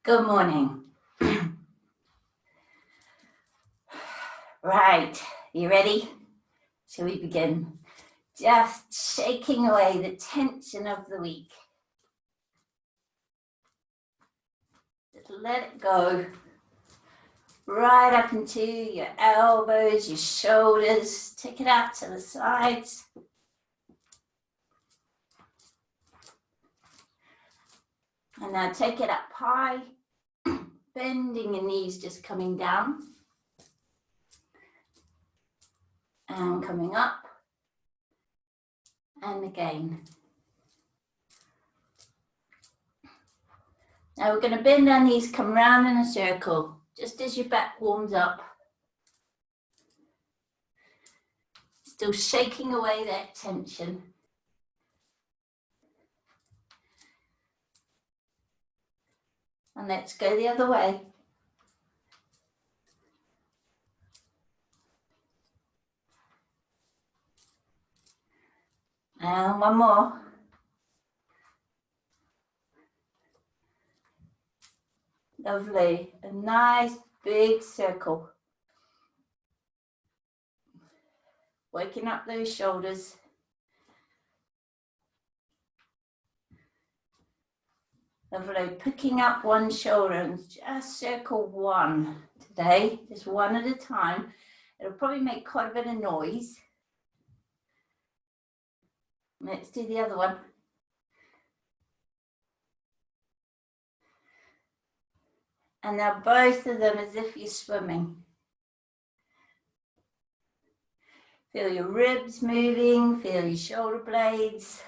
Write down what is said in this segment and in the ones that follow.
Good morning. Right, you ready? Shall we begin? Just shaking away the tension of the week. Just let it go. Right up into your elbows, your shoulders. Take it out to the sides. And now take it up high, bending your knees, just coming down. And coming up. And again. Now we're going to bend our knees, come round in a circle, just as your back warms up. Still shaking away that tension. And let's go the other way. And one more. Lovely. A nice big circle. Waking up those shoulders. Lovely. Picking up one shoulder and just circle one today. Just one at a time. It'll probably make quite a bit of noise. Let's do the other one. And now both of them as if you're swimming. Feel your ribs moving, feel your shoulder blades.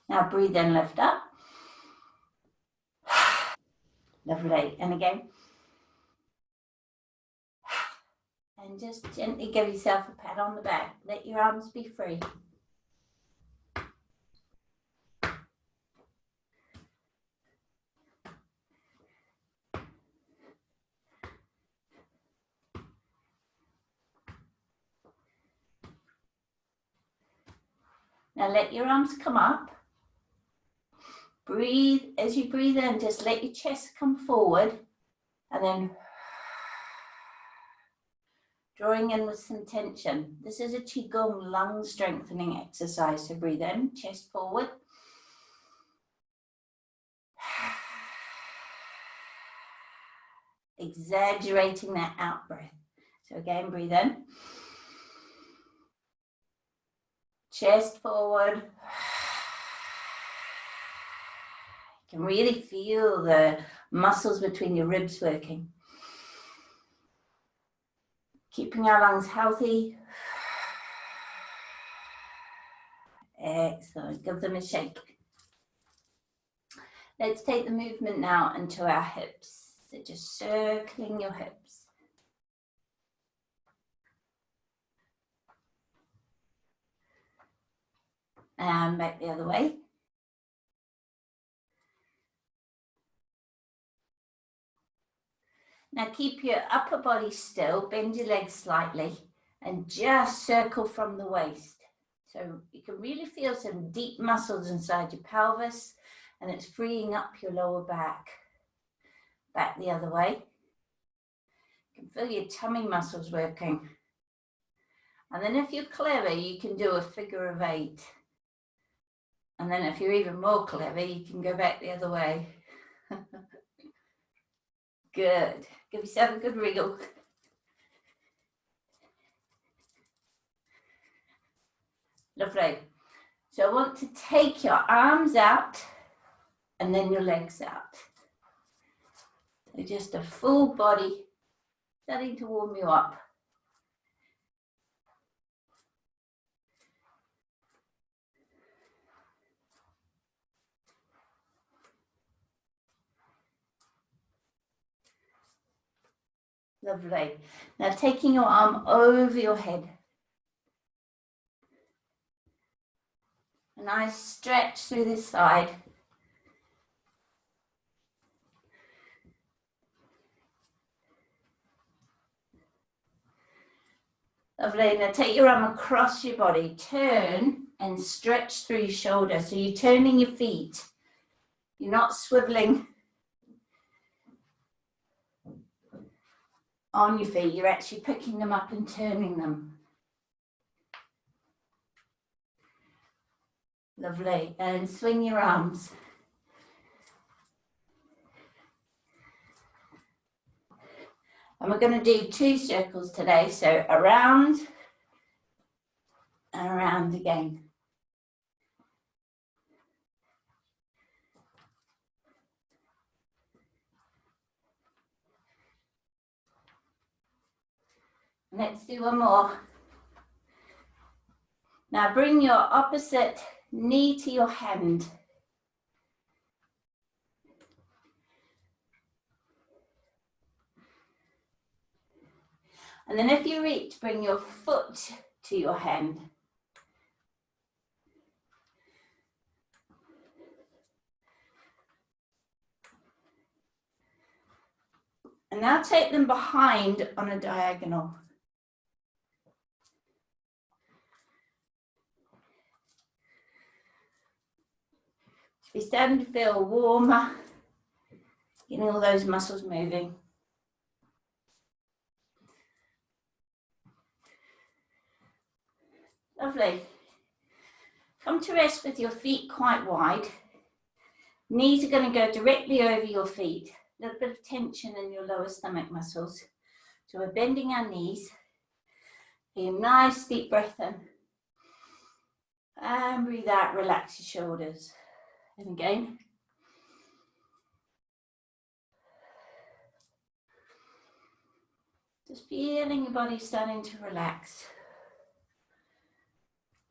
Now breathe in, lift up. Lovely. And again. And just gently give yourself a pat on the back. Let your arms be free. Now let your arms come up. Breathe. As you breathe in, just let your chest come forward. And then drawing in with some tension. This is a Qigong lung strengthening exercise. So breathe in, chest forward. Exaggerating that out breath. So again, breathe in. Chest forward. You can really feel the muscles between your ribs working. Keeping our lungs healthy. Excellent. Give them a shake. Let's take the movement now into our hips. So just circling your hips. And back the other way. Now keep your upper body still, bend your legs slightly, and just circle from the waist. So you can really feel some deep muscles inside your pelvis, and it's freeing up your lower back. Back the other way. You can feel your tummy muscles working. And then if you're clever, you can do a figure of 8. And then if you're even more clever, you can go back the other way. Good. Give yourself a good wriggle. Lovely. So I want to take your arms out and then your legs out. So just a full body starting to warm you up. Lovely. Now taking your arm over your head. A nice stretch through this side. Lovely. Now take your arm across your body. Turn and stretch through your shoulder. So you're turning your feet. You're not swiveling on your feet. You're actually picking them up and turning them. Lovely. And swing your arms. And we're going to do 2 circles today. So around and around again. Let's do one more. Now bring your opposite knee to your hand. And then if you reach, bring your foot to your hand. And now take them behind on a diagonal. You're starting to feel warmer, getting all those muscles moving. Lovely. Come to rest with your feet quite wide. Knees are going to go directly over your feet. A little bit of tension in your lower stomach muscles. So we're bending our knees. Take a nice deep breath in. And breathe out, relax your shoulders. And again. Just feeling your body starting to relax.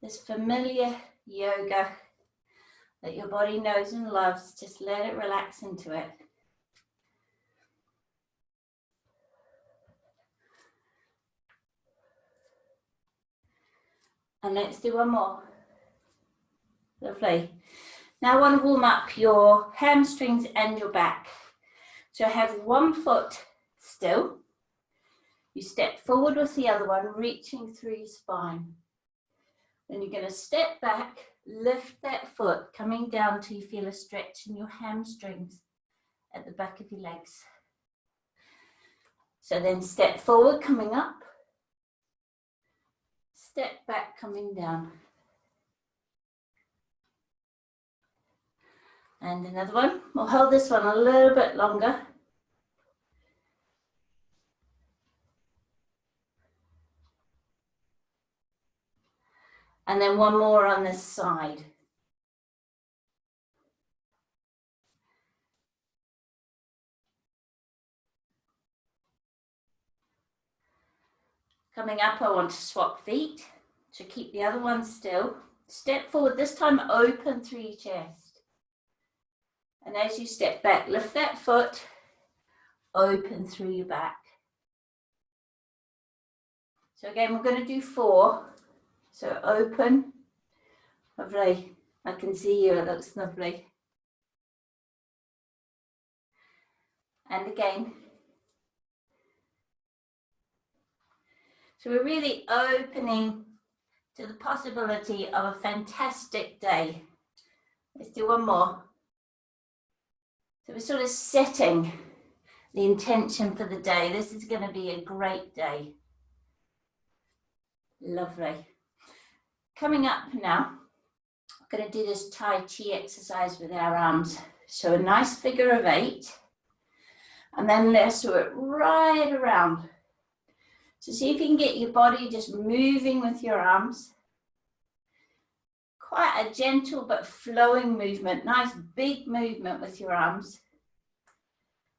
This familiar yoga that your body knows and loves, just let it relax into it. And let's do one more. Lovely. Now I want to warm up your hamstrings and your back. So have one foot still. You step forward with the other one, reaching through your spine. Then you're going to step back, lift that foot, coming down till you feel a stretch in your hamstrings at the back of your legs. So then step forward, coming up. Step back, coming down. And another one. We'll hold this one a little bit longer. And then one more on this side. Coming up, I want to swap feet. So keep the other one still. Step forward, this time open through your chest. And as you step back, lift that foot, open through your back. So again, we're going to do 4. So open, lovely. I can see you, it looks lovely. And again. So we're really opening to the possibility of a fantastic day. Let's do one more. So we're sort of setting the intention for the day. This is going to be a great day. Lovely. Coming up now, we're going to do this Tai Chi exercise with our arms. So a nice figure of 8. And then let's do it right around. So see if you can get your body just moving with your arms. Quite a gentle but flowing movement, nice big movement with your arms.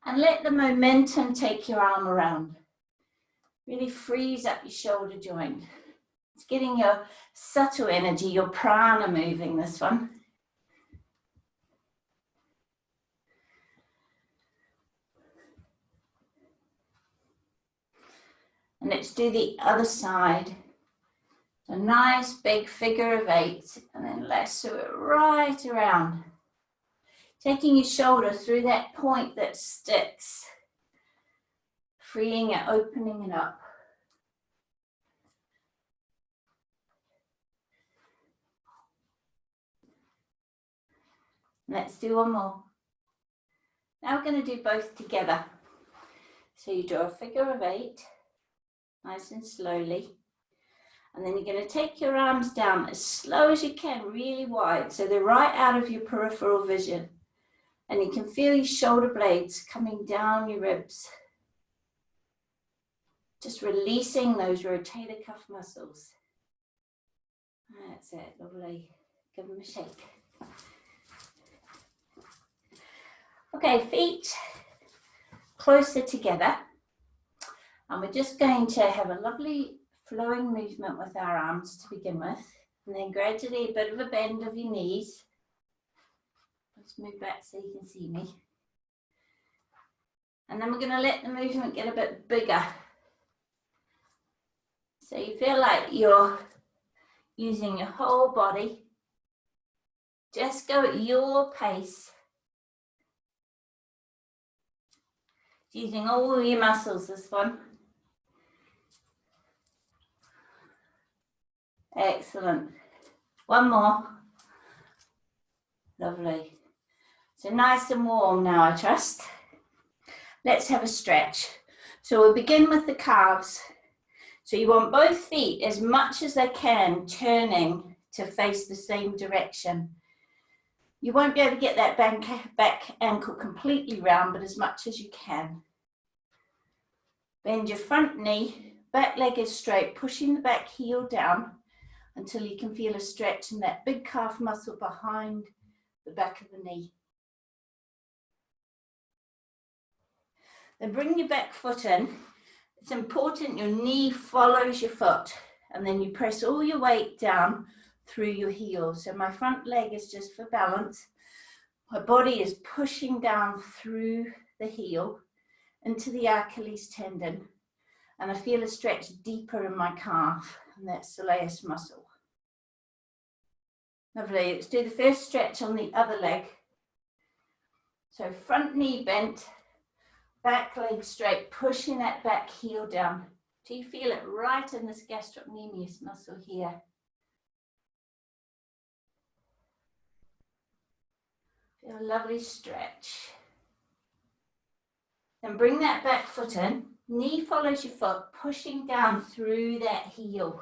And let the momentum take your arm around. Really freeze up your shoulder joint. It's getting your subtle energy, your prana moving, this one. And let's do the other side. A nice big figure of 8, and then let's do it right around. Taking your shoulder through that point that sticks. Freeing it, opening it up. Let's do one more. Now we're going to do both together. So you draw a figure of 8, nice and slowly. And then you're going to take your arms down as slow as you can, really wide, so they're right out of your peripheral vision. And you can feel your shoulder blades coming down your ribs. Just releasing those rotator cuff muscles. That's it, lovely. Give them a shake. Okay, feet closer together. And we're just going to have a lovely flowing movement with our arms to begin with. And then gradually a bit of a bend of your knees. Let's move back so you can see me. And then we're going to let the movement get a bit bigger. So you feel like you're using your whole body. Just go at your pace. Using all your muscles, this one. Excellent. One more. Lovely. So nice and warm now, I trust. Let's have a stretch. So we'll begin with the calves. So you want both feet as much as they can turning to face the same direction. You won't be able to get that back ankle completely round, but as much as you can. Bend your front knee, back leg is straight, pushing the back heel down until you can feel a stretch in that big calf muscle behind the back of the knee. Then bring your back foot in. It's important your knee follows your foot, and then you press all your weight down through your heel. So my front leg is just for balance. My body is pushing down through the heel into the Achilles tendon, and I feel a stretch deeper in my calf, and that's the soleus muscle. Lovely. Let's do the first stretch on the other leg. So front knee bent, back leg straight, pushing that back heel down. Do you feel it right in this gastrocnemius muscle here? Feel a lovely stretch. Then bring that back foot in. Knee follows your foot, pushing down through that heel.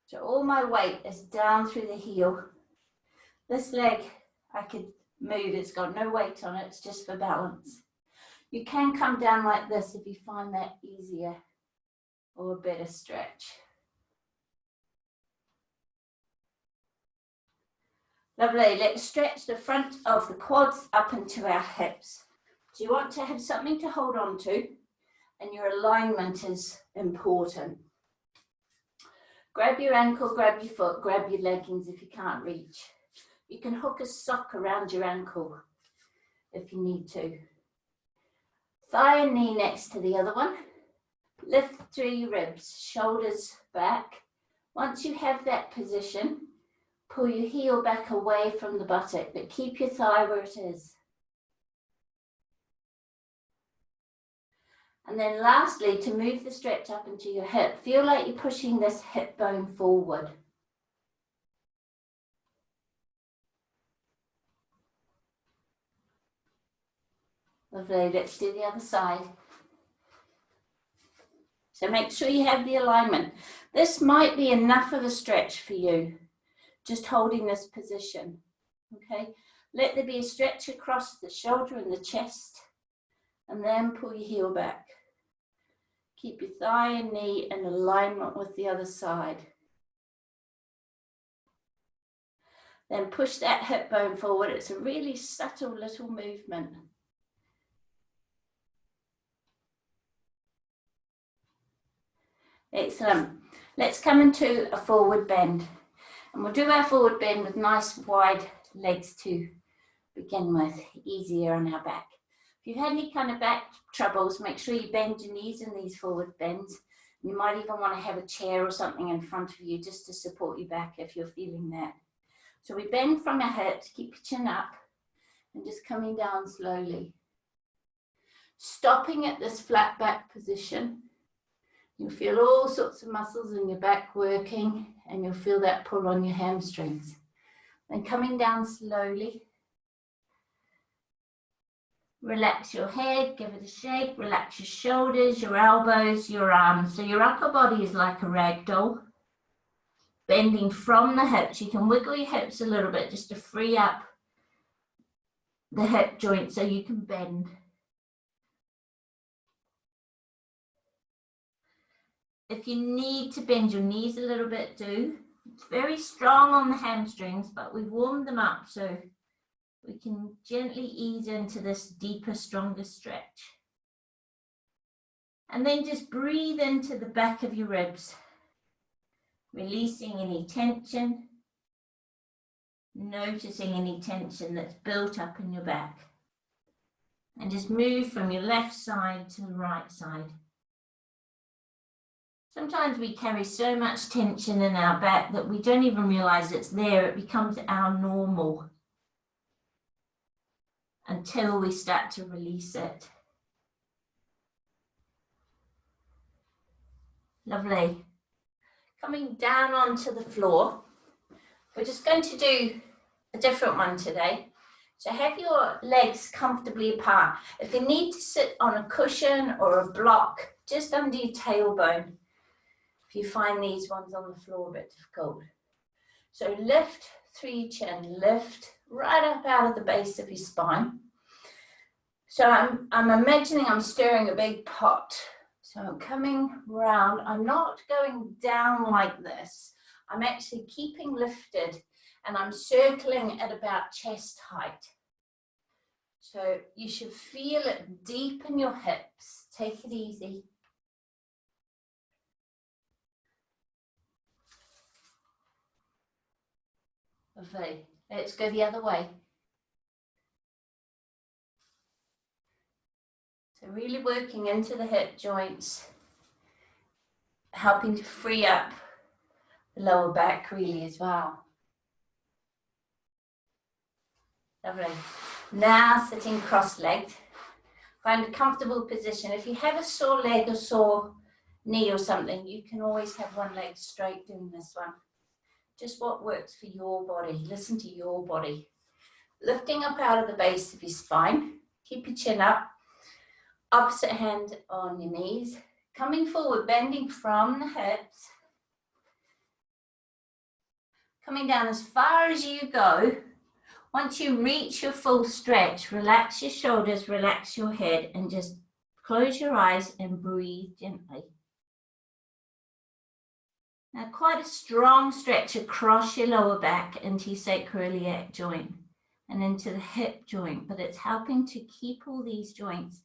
So all my weight is down through the heel. This leg, I could move, it's got no weight on it, it's just for balance. You can come down like this if you find that easier or a better stretch. Lovely, let's stretch the front of the quads up into our hips. So you want to have something to hold on to, and your alignment is important. Grab your ankle, grab your foot, grab your leggings if you can't reach. You can hook a sock around your ankle if you need to. Thigh and knee next to the other one. Lift through your ribs, shoulders back. Once you have that position, pull your heel back away from the buttock, but keep your thigh where it is. And then lastly, to move the stretch up into your hip, feel like you're pushing this hip bone forward. Lovely, let's do the other side. So make sure you have the alignment. This might be enough of a stretch for you, just holding this position, okay? Let there be a stretch across the shoulder and the chest, and then pull your heel back. Keep your thigh and knee in alignment with the other side. Then push that hip bone forward. It's a really subtle little movement. Excellent. Let's come into a forward bend. And we'll do our forward bend with nice wide legs to begin with, easier on our back. If you've had any kind of back troubles, make sure you bend your knees in these forward bends. You might even want to have a chair or something in front of you just to support your back if you're feeling that. So we bend from our hips, keep your chin up, and just coming down slowly. Stopping at this flat back position. You'll feel all sorts of muscles in your back working, and you'll feel that pull on your hamstrings. Then coming down slowly, Relax your head, give it a shake, relax your shoulders, your elbows, your arms. So your upper body is like a rag doll. Bending from the hips. You can wiggle your hips a little bit just to free up the hip joint so you can bend. If you need to bend your knees a little bit, do. It's very strong on the hamstrings, but we've warmed them up so we can gently ease into this deeper, stronger stretch. And then just breathe into the back of your ribs, releasing any tension, noticing any tension that's built up in your back. And just move from your left side to the right side. Sometimes we carry so much tension in our back that we don't even realize it's there. It becomes our normal until we start to release it. Lovely. Coming down onto the floor, we're just going to do a different one today. So have your legs comfortably apart. If you need to sit on a cushion or a block, just under your tailbone, if you find these ones on the floor a bit difficult. So lift through your chin, lift right up out of the base of your spine. So I'm imagining I'm stirring a big pot. So I'm coming round, I'm not going down like this. I'm actually keeping lifted and I'm circling at about chest height. So you should feel it deep in your hips. Take it easy. Lovely. Let's go the other way. So really working into the hip joints, helping to free up the lower back really as well. Lovely. Now sitting cross-legged. Find a comfortable position. If you have a sore leg or sore knee or something, you can always have one leg straight doing this one. Just what works for your body. Listen to your body. Lifting up out of the base of your spine. Keep your chin up. Opposite hand on your knees. Coming forward, bending from the hips. Coming down as far as you go. Once you reach your full stretch, relax your shoulders, relax your head, and just close your eyes and breathe gently. Now, quite a strong stretch across your lower back into your sacroiliac joint and into the hip joint, but it's helping to keep all these joints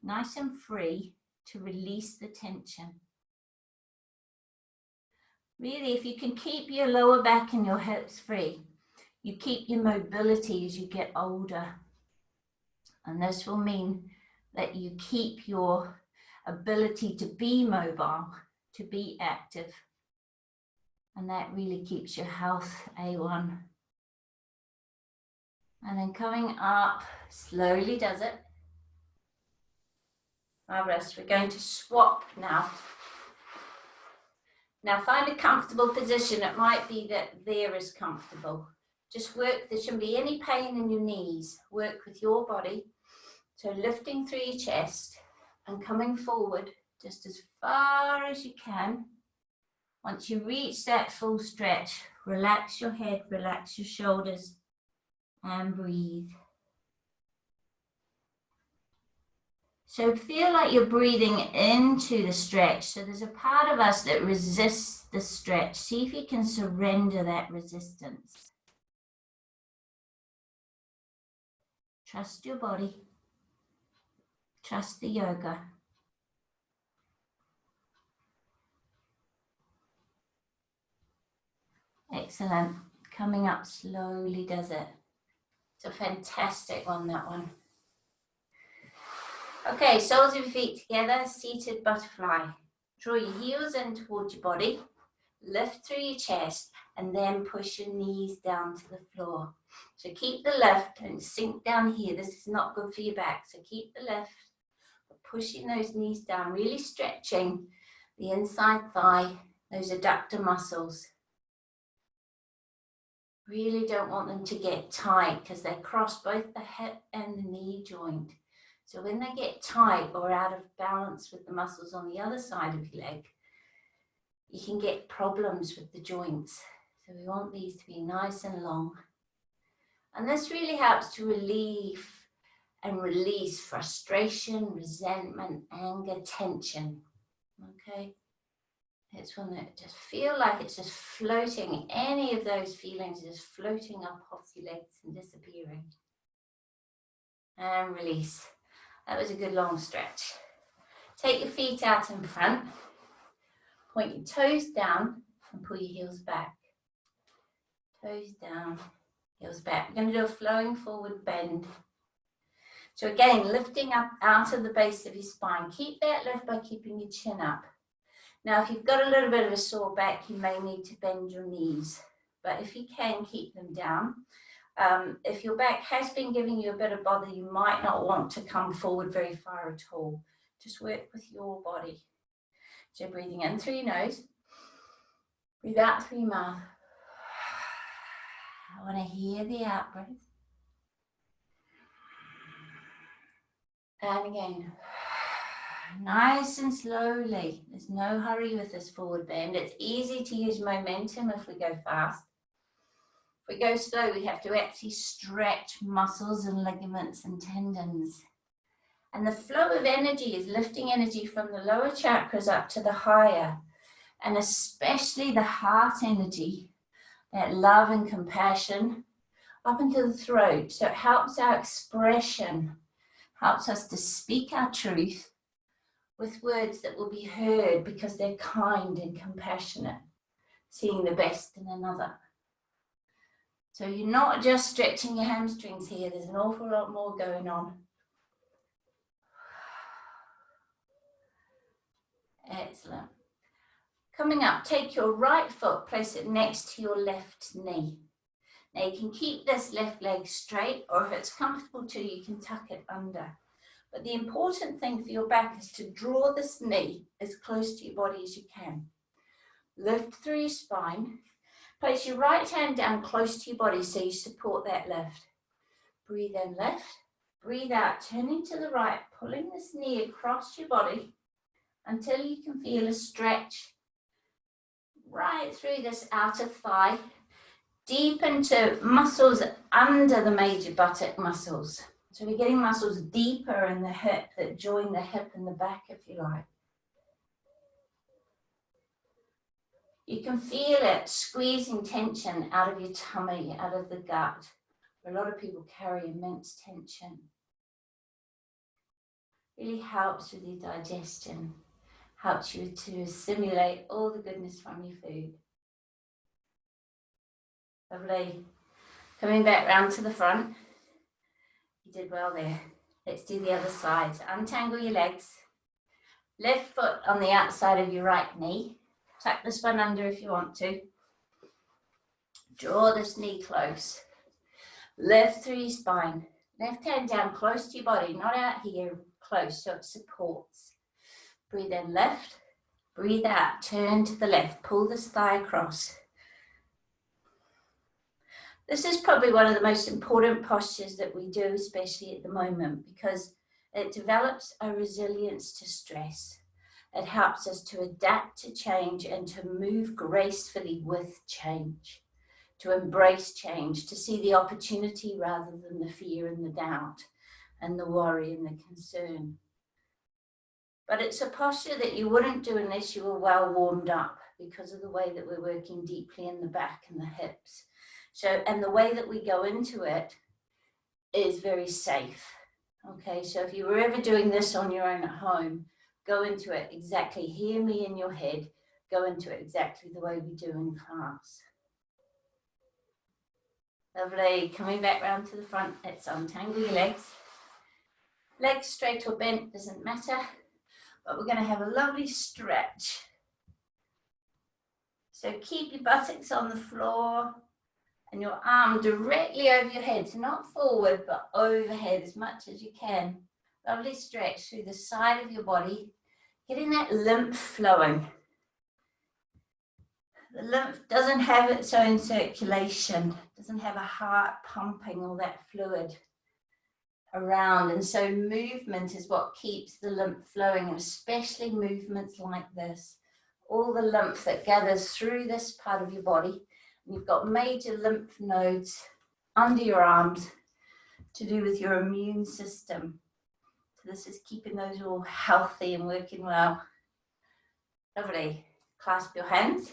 nice and free to release the tension. Really, if you can keep your lower back and your hips free, you keep your mobility as you get older. And this will mean that you keep your ability to be mobile, to be active. And that really keeps your health A1. And then coming up, slowly does it. Marvelous. We're going to swap now. Now find a comfortable position. It might be that there is comfortable. Just work, there shouldn't be any pain in your knees. Work with your body. So lifting through your chest and coming forward just as far as you can. Once you reach that full stretch, relax your head, relax your shoulders, and breathe. So feel like you're breathing into the stretch. So there's a part of us that resists the stretch. See if you can surrender that resistance. Trust your body. Trust the yoga. Excellent. Coming up slowly does it. It's a fantastic one, that one. Okay, soles of your feet together, seated butterfly. Draw your heels in towards your body. Lift through your chest and then push your knees down to the floor. So keep the lift, don't sink down here. This is not good for your back. So keep the lift, but pushing those knees down, really stretching the inside thigh, those adductor muscles. Really don't want them to get tight because they cross both the hip and the knee joint. So when they get tight or out of balance with the muscles on the other side of your leg, you can get problems with the joints. So we want these to be nice and long. And this really helps to relieve and release frustration, resentment, anger, tension. Okay? It's one that just feel like it's just floating. Any of those feelings just floating up off your legs and disappearing. And release. That was a good long stretch. Take your feet out in front. Point your toes down and pull your heels back. Toes down, heels back. We're going to do a flowing forward bend. So again, lifting up out of the base of your spine. Keep that lift by keeping your chin up. Now, if you've got a little bit of a sore back, you may need to bend your knees. But if you can, keep them down. If your back has been giving you a bit of bother, you might not want to come forward very far at all. Just work with your body. So breathing in through your nose. Breathe out through your mouth. I want to hear the out breath. And again, nice and slowly. There's no hurry with this forward bend. It's easy to use momentum if we go fast. If we go slow, we have to actually stretch muscles and ligaments and tendons. And the flow of energy is lifting energy from the lower chakras up to the higher, and especially the heart energy, that love and compassion, up into the throat. So it helps our expression, helps us to speak our truth with words that will be heard because they're kind and compassionate, seeing the best in another. So you're not just stretching your hamstrings here, there's an awful lot more going on. Excellent. Coming up, take your right foot, place it next to your left knee. Now you can keep this left leg straight, or if it's comfortable to, you can tuck it under. But the important thing for your back is to draw this knee as close to your body as you can. Lift through your spine. Place your right hand down close to your body so you support that lift. Breathe in, lift. Breathe out, turning to the right, pulling this knee across your body until you can feel a stretch right through this outer thigh, deep into muscles under the major buttock muscles. So we're getting muscles deeper in the hip that join the hip and the back, if you like. You can feel it squeezing tension out of your tummy, out of the gut. A lot of people carry immense tension. Really helps with your digestion, helps you to assimilate all the goodness from your food. Lovely. Coming back round to the front. You did well there. Let's do the other side. So untangle your legs. Left foot on the outside of your right knee. Tuck this one under if you want to. Draw this knee close. Lift through your spine. Left hand down close to your body, not out here, close so it supports. Breathe in, lift. Breathe out, turn to the left. Pull this thigh across. This is probably one of the most important postures that we do, especially at the moment, because it develops a resilience to stress. It helps us to adapt to change and to move gracefully with change, to embrace change, to see the opportunity rather than the fear and the doubt and the worry and the concern. But it's a posture that you wouldn't do unless you were well warmed up because of the way that we're working deeply in the back and the hips. So, and the way that we go into it is very safe. Okay, so if you were ever doing this on your own at home, go into it exactly, hear me in your head, go into it exactly the way we do in class. Lovely, coming back round to the front, let's untangle your legs. Legs straight or bent, doesn't matter, but we're going to have a lovely stretch. So keep your buttocks on the floor and your arm directly over your head, so not forward, but overhead as much as you can. Lovely stretch through the side of your body, getting that lymph flowing. The lymph doesn't have its own circulation, doesn't have a heart pumping all that fluid around. And so movement is what keeps the lymph flowing, and especially movements like this. All the lymph that gathers through this part of your body. And you've got major lymph nodes under your arms to do with your immune system. So this is keeping those all healthy and working well. Lovely. Clasp your hands,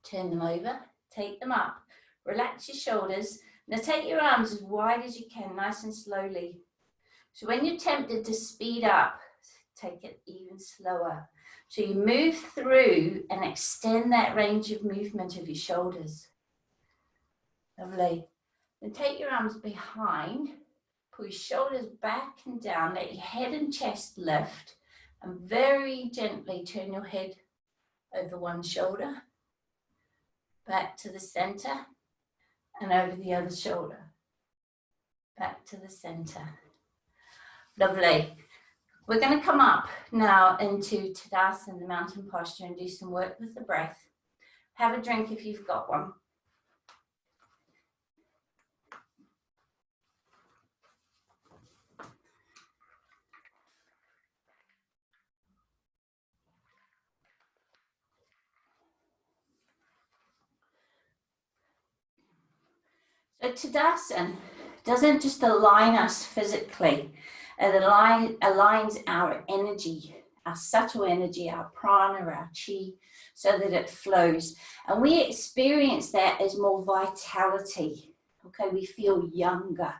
turn them over, take them up, relax your shoulders. Now take your arms as wide as you can, nice and slowly. So when you're tempted to speed up, take it even slower. So you move through and extend that range of movement of your shoulders. Lovely. Then take your arms behind, pull your shoulders back and down, let your head and chest lift, and very gently turn your head over one shoulder, back to the center, and over the other shoulder, back to the center. Lovely. We're going to come up now into Tadasana, the mountain posture, and do some work with the breath. Have a drink if you've got one. So Tadasana doesn't just align us physically, it aligns our energy, our subtle energy, our prana, our chi, so that it flows. And we experience that as more vitality. Okay, we feel younger,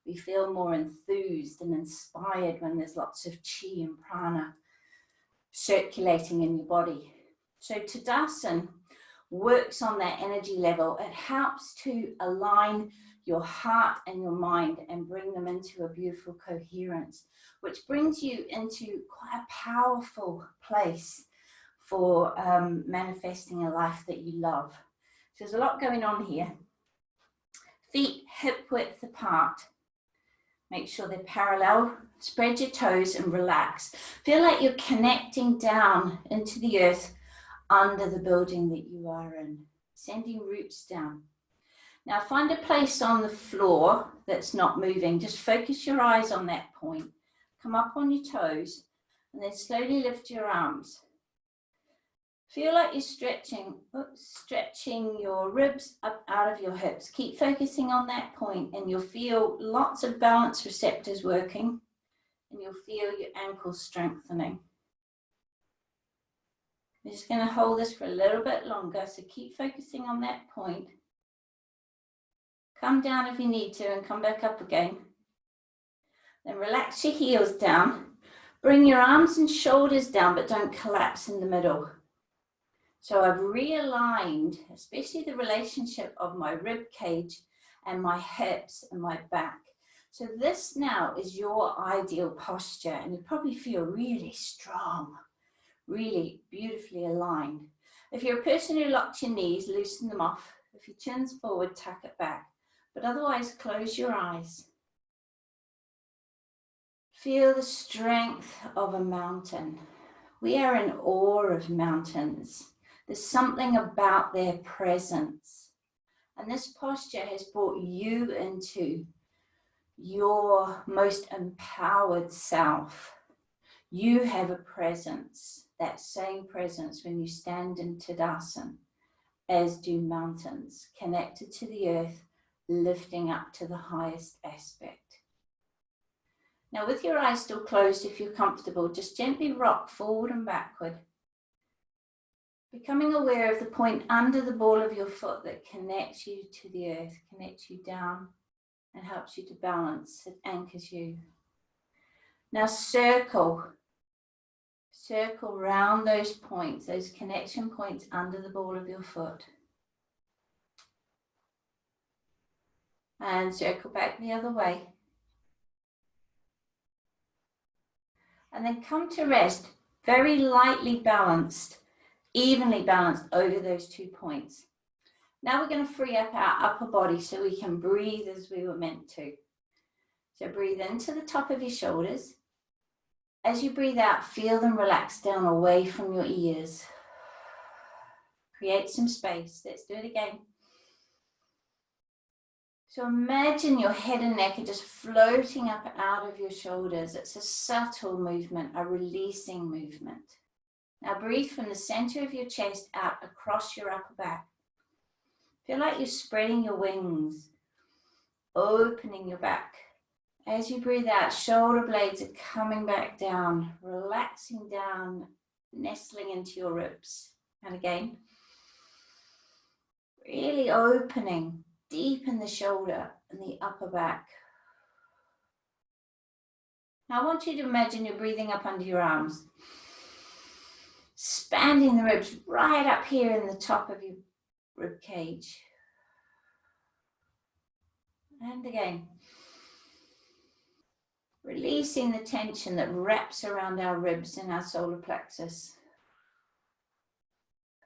we feel more enthused and inspired when there's lots of chi and prana circulating in your body. So Tadasana works on that energy level. It helps to align your heart and your mind and bring them into a beautiful coherence, which brings you into quite a powerful place for manifesting a life that you love. So there's a lot going on here. Feet hip width apart. Make sure they're parallel. Spread your toes and relax. Feel like you're connecting down into the earth under the building that you are in, sending roots down. Now find a place on the floor that's not moving. Just focus your eyes on that point. Come up on your toes and then slowly lift your arms. Feel like you're stretching your ribs up out of your hips. Keep focusing on that point and you'll feel lots of balance receptors working, and you'll feel your ankles strengthening. We're just going to hold this for a little bit longer, so keep focusing on that point. Come down if you need to and come back up again. Then relax your heels down. Bring your arms and shoulders down, but don't collapse in the middle. So I've realigned, especially the relationship of my rib cage and my hips and my back. So this now is your ideal posture, and you probably feel really strong, really beautifully aligned. If you're a person who locks your knees, loosen them off. If your chin's forward, tuck it back. But otherwise, close your eyes. Feel the strength of a mountain. We are in awe of mountains. There's something about their presence. And this posture has brought you into your most empowered self. You have a presence, that same presence when you stand in Tadasana, as do mountains, connected to the earth, lifting up to the highest aspect. Now with your eyes still closed, if you're comfortable, just gently rock forward and backward, becoming aware of the point under the ball of your foot that connects you to the earth, connects you down and helps you to balance, it anchors you. Now circle round those points, those connection points under the ball of your foot. And circle back the other way. And then come to rest, very lightly balanced, evenly balanced over those 2 points. Now we're going to free up our upper body so we can breathe as we were meant to. So breathe into the top of your shoulders. As you breathe out, feel them relax down away from your ears. Create some space. Let's do it again. So imagine your head and neck are just floating up out of your shoulders. It's a subtle movement, a releasing movement. Now breathe from the center of your chest out across your upper back. Feel like you're spreading your wings, opening your back. As you breathe out, shoulder blades are coming back down, relaxing down, nestling into your ribs. And again, really opening deep in the shoulder and the upper back. Now I want you to imagine you're breathing up under your arms, expanding the ribs right up here in the top of your rib cage. And again, releasing the tension that wraps around our ribs and our solar plexus.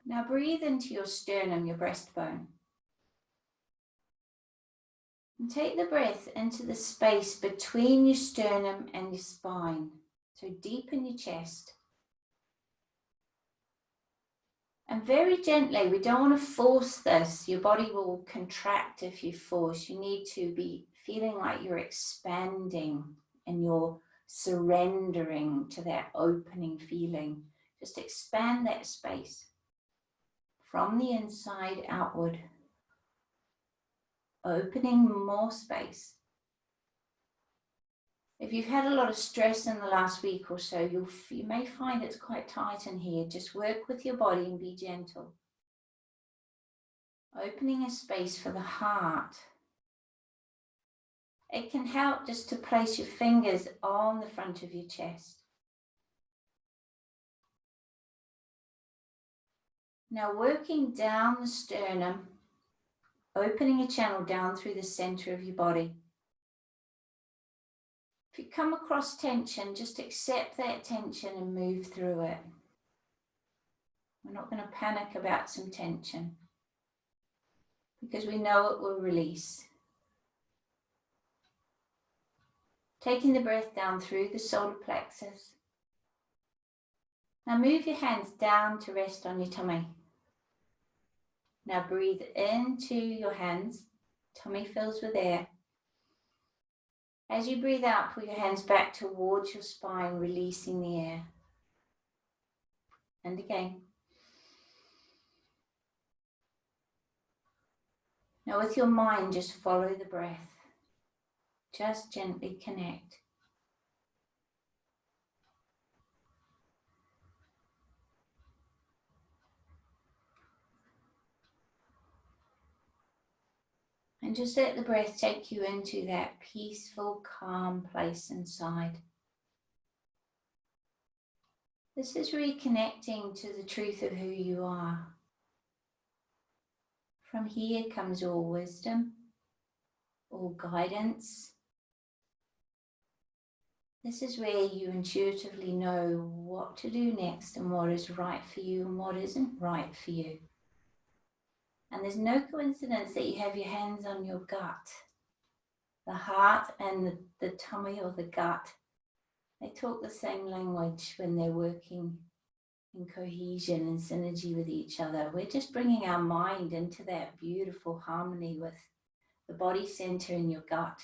Now breathe into your sternum, your breastbone. And take the breath into the space between your sternum and your spine. So deep in your chest. And very gently, we don't want to force this. Your body will contract if you force. You need to be feeling like you're expanding and you're surrendering to that opening feeling. Just expand that space from the inside outward. Opening more space. If you've had a lot of stress in the last week or so, you may find it's quite tight in here. Just work with your body and be gentle. Opening a space for the heart. It can help just to place your fingers on the front of your chest. Now working down the sternum, opening a channel down through the center of your body. If you come across tension, just accept that tension and move through it. We're not going to panic about some tension because we know it will release. Taking the breath down through the solar plexus. Now move your hands down to rest on your tummy. Now breathe into your hands. Tummy fills with air. As you breathe out, pull your hands back towards your spine, releasing the air. And again. Now with your mind, just follow the breath. Just gently connect. And just let the breath take you into that peaceful, calm place inside. This is reconnecting to the truth of who you are. From here comes all wisdom, all guidance. This is where you intuitively know what to do next and what is right for you and what isn't right for you. And there's no coincidence that you have your hands on your gut. The heart and the tummy or the gut, they talk the same language when they're working in cohesion and synergy with each other. We're just bringing our mind into that beautiful harmony with the body center in your gut,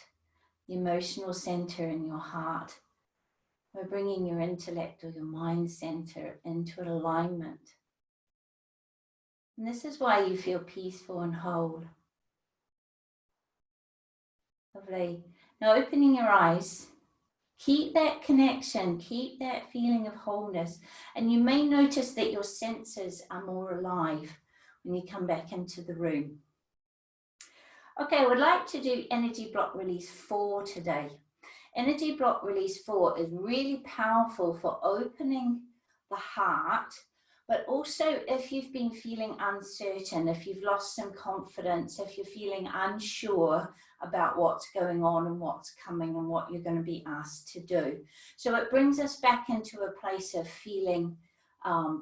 the emotional center in your heart. We're bringing your intellect or your mind center into an alignment. And this is why you feel peaceful and whole. Lovely. Now opening your eyes, keep that connection, keep that feeling of wholeness. And you may notice that your senses are more alive when you come back into the room. Okay, I would like to do Energy Block Release 4 today. Energy Block Release 4 is really powerful for opening the heart, but also if you've been feeling uncertain, if you've lost some confidence, if you're feeling unsure about what's going on and what's coming and what you're going to be asked to do. So it brings us back into a place of feeling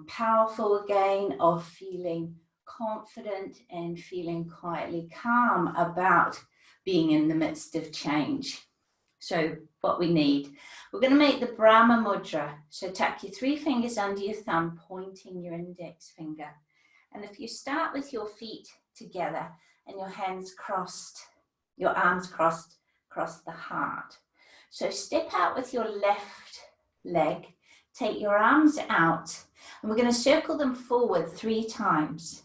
powerful again, of feeling confident and feeling quietly calm about being in the midst of change. So what we need, we're going to make the Brahma Mudra. So tuck your 3 fingers under your thumb, pointing your index finger. And if you start with your feet together and your hands crossed your arms crossed across the heart. So step out with your left leg, take your arms out, and we're going to circle them forward 3 times.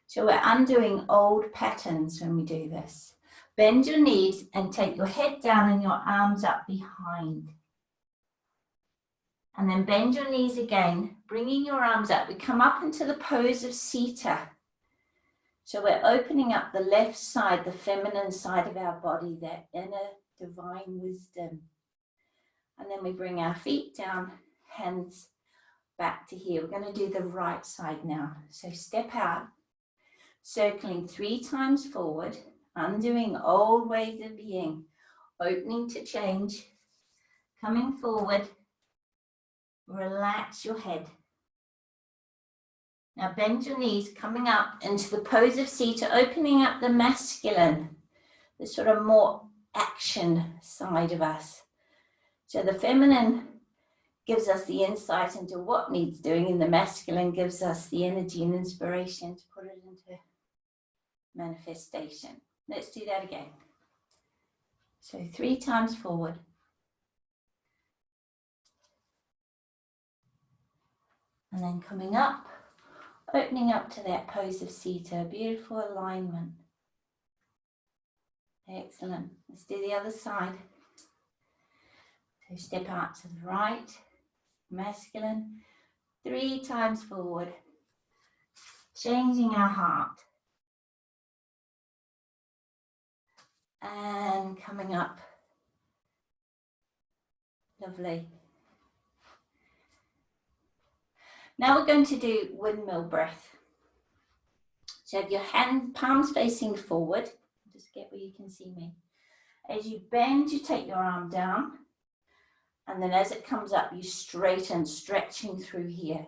So we're undoing old patterns when we do this. Bend your knees and take your head down and your arms up behind. And then bend your knees again, bringing your arms up. We come up into the pose of Sita. So we're opening up the left side, the feminine side of our body, that inner divine wisdom. And then we bring our feet down, hands back to here. We're going to do the right side now. So step out, circling 3 times forward, undoing old ways of being, opening to change, coming forward, relax your head. Now bend your knees, coming up into the pose of Sita, opening up the masculine, the sort of more action side of us. So the feminine gives us the insight into what needs doing, and the masculine gives us the energy and inspiration to put it into manifestation. Let's do that again. So 3 times forward. And then coming up, opening up to that pose of Sita, beautiful alignment. Excellent. Let's do the other side. So step out to the right, masculine, 3 times forward, changing our heart. And coming up. Lovely. Now we're going to do windmill breath. So have your palms facing forward. Just get where you can see me. As you bend, you take your arm down. And then as it comes up, you straighten, stretching through here.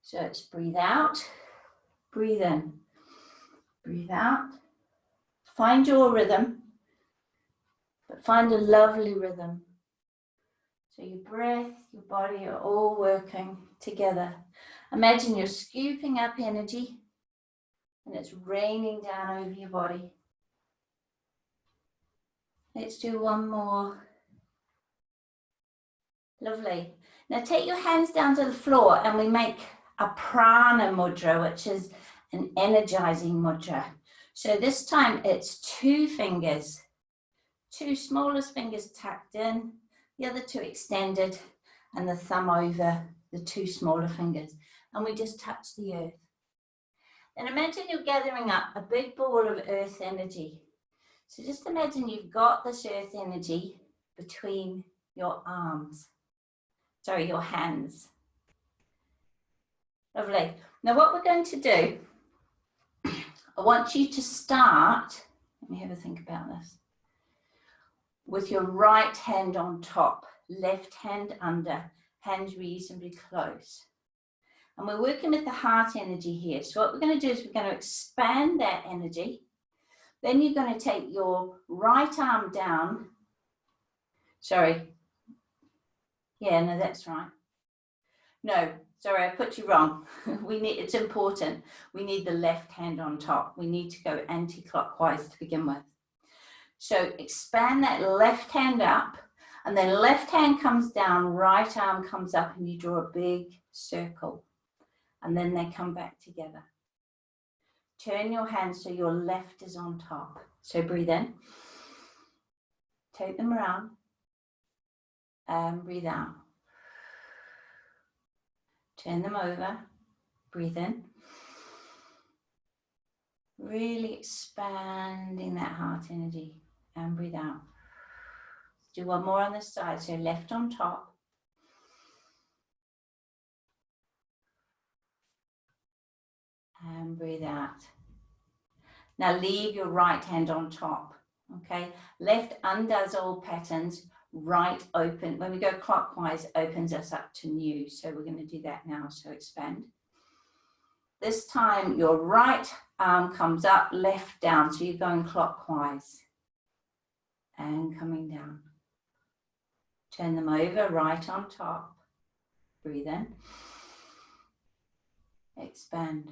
So it's breathe out, breathe in, breathe out. Find your rhythm, but find a lovely rhythm. So your breath, your body are all working together. Imagine you're scooping up energy and it's raining down over your body. Let's do one more. Lovely. Now take your hands down to the floor and we make a prana mudra, which is an energizing mudra. So this time it's 2 fingers, 2 smallest fingers tucked in, the other 2 extended, and the thumb over the 2 smaller fingers. And we just touch the earth. And imagine you're gathering up a big ball of earth energy. So just imagine you've got this earth energy between your arms. Sorry, your hands. Lovely. Now what we're going to do, I want you to start, let me have a think about this, with your right hand on top, left hand under, hands reasonably close. And we're working with the heart energy here. So what we're going to do is we're going to expand that energy. Then you're going to take your right arm down. Sorry. Yeah, no, that's right. No, sorry, I put you wrong. It's important. We need the left hand on top. We need to go anti-clockwise to begin with. So expand that left hand up, and then left hand comes down, right arm comes up, and you draw a big circle. And then they come back together. Turn your hands so your left is on top. So breathe in. Take them around. And breathe out. Turn them over. Breathe in. Really expanding that heart energy. And breathe out. Do one more on this side. So left on top. And breathe out. Now leave your right hand on top. Okay. Left undoes old patterns. Right open. When we go clockwise, opens us up to new. So we're going to do that now. So expand. This time your right arm comes up, left down. So you're going clockwise. And coming down. Turn them over, right on top. Breathe in. Expand.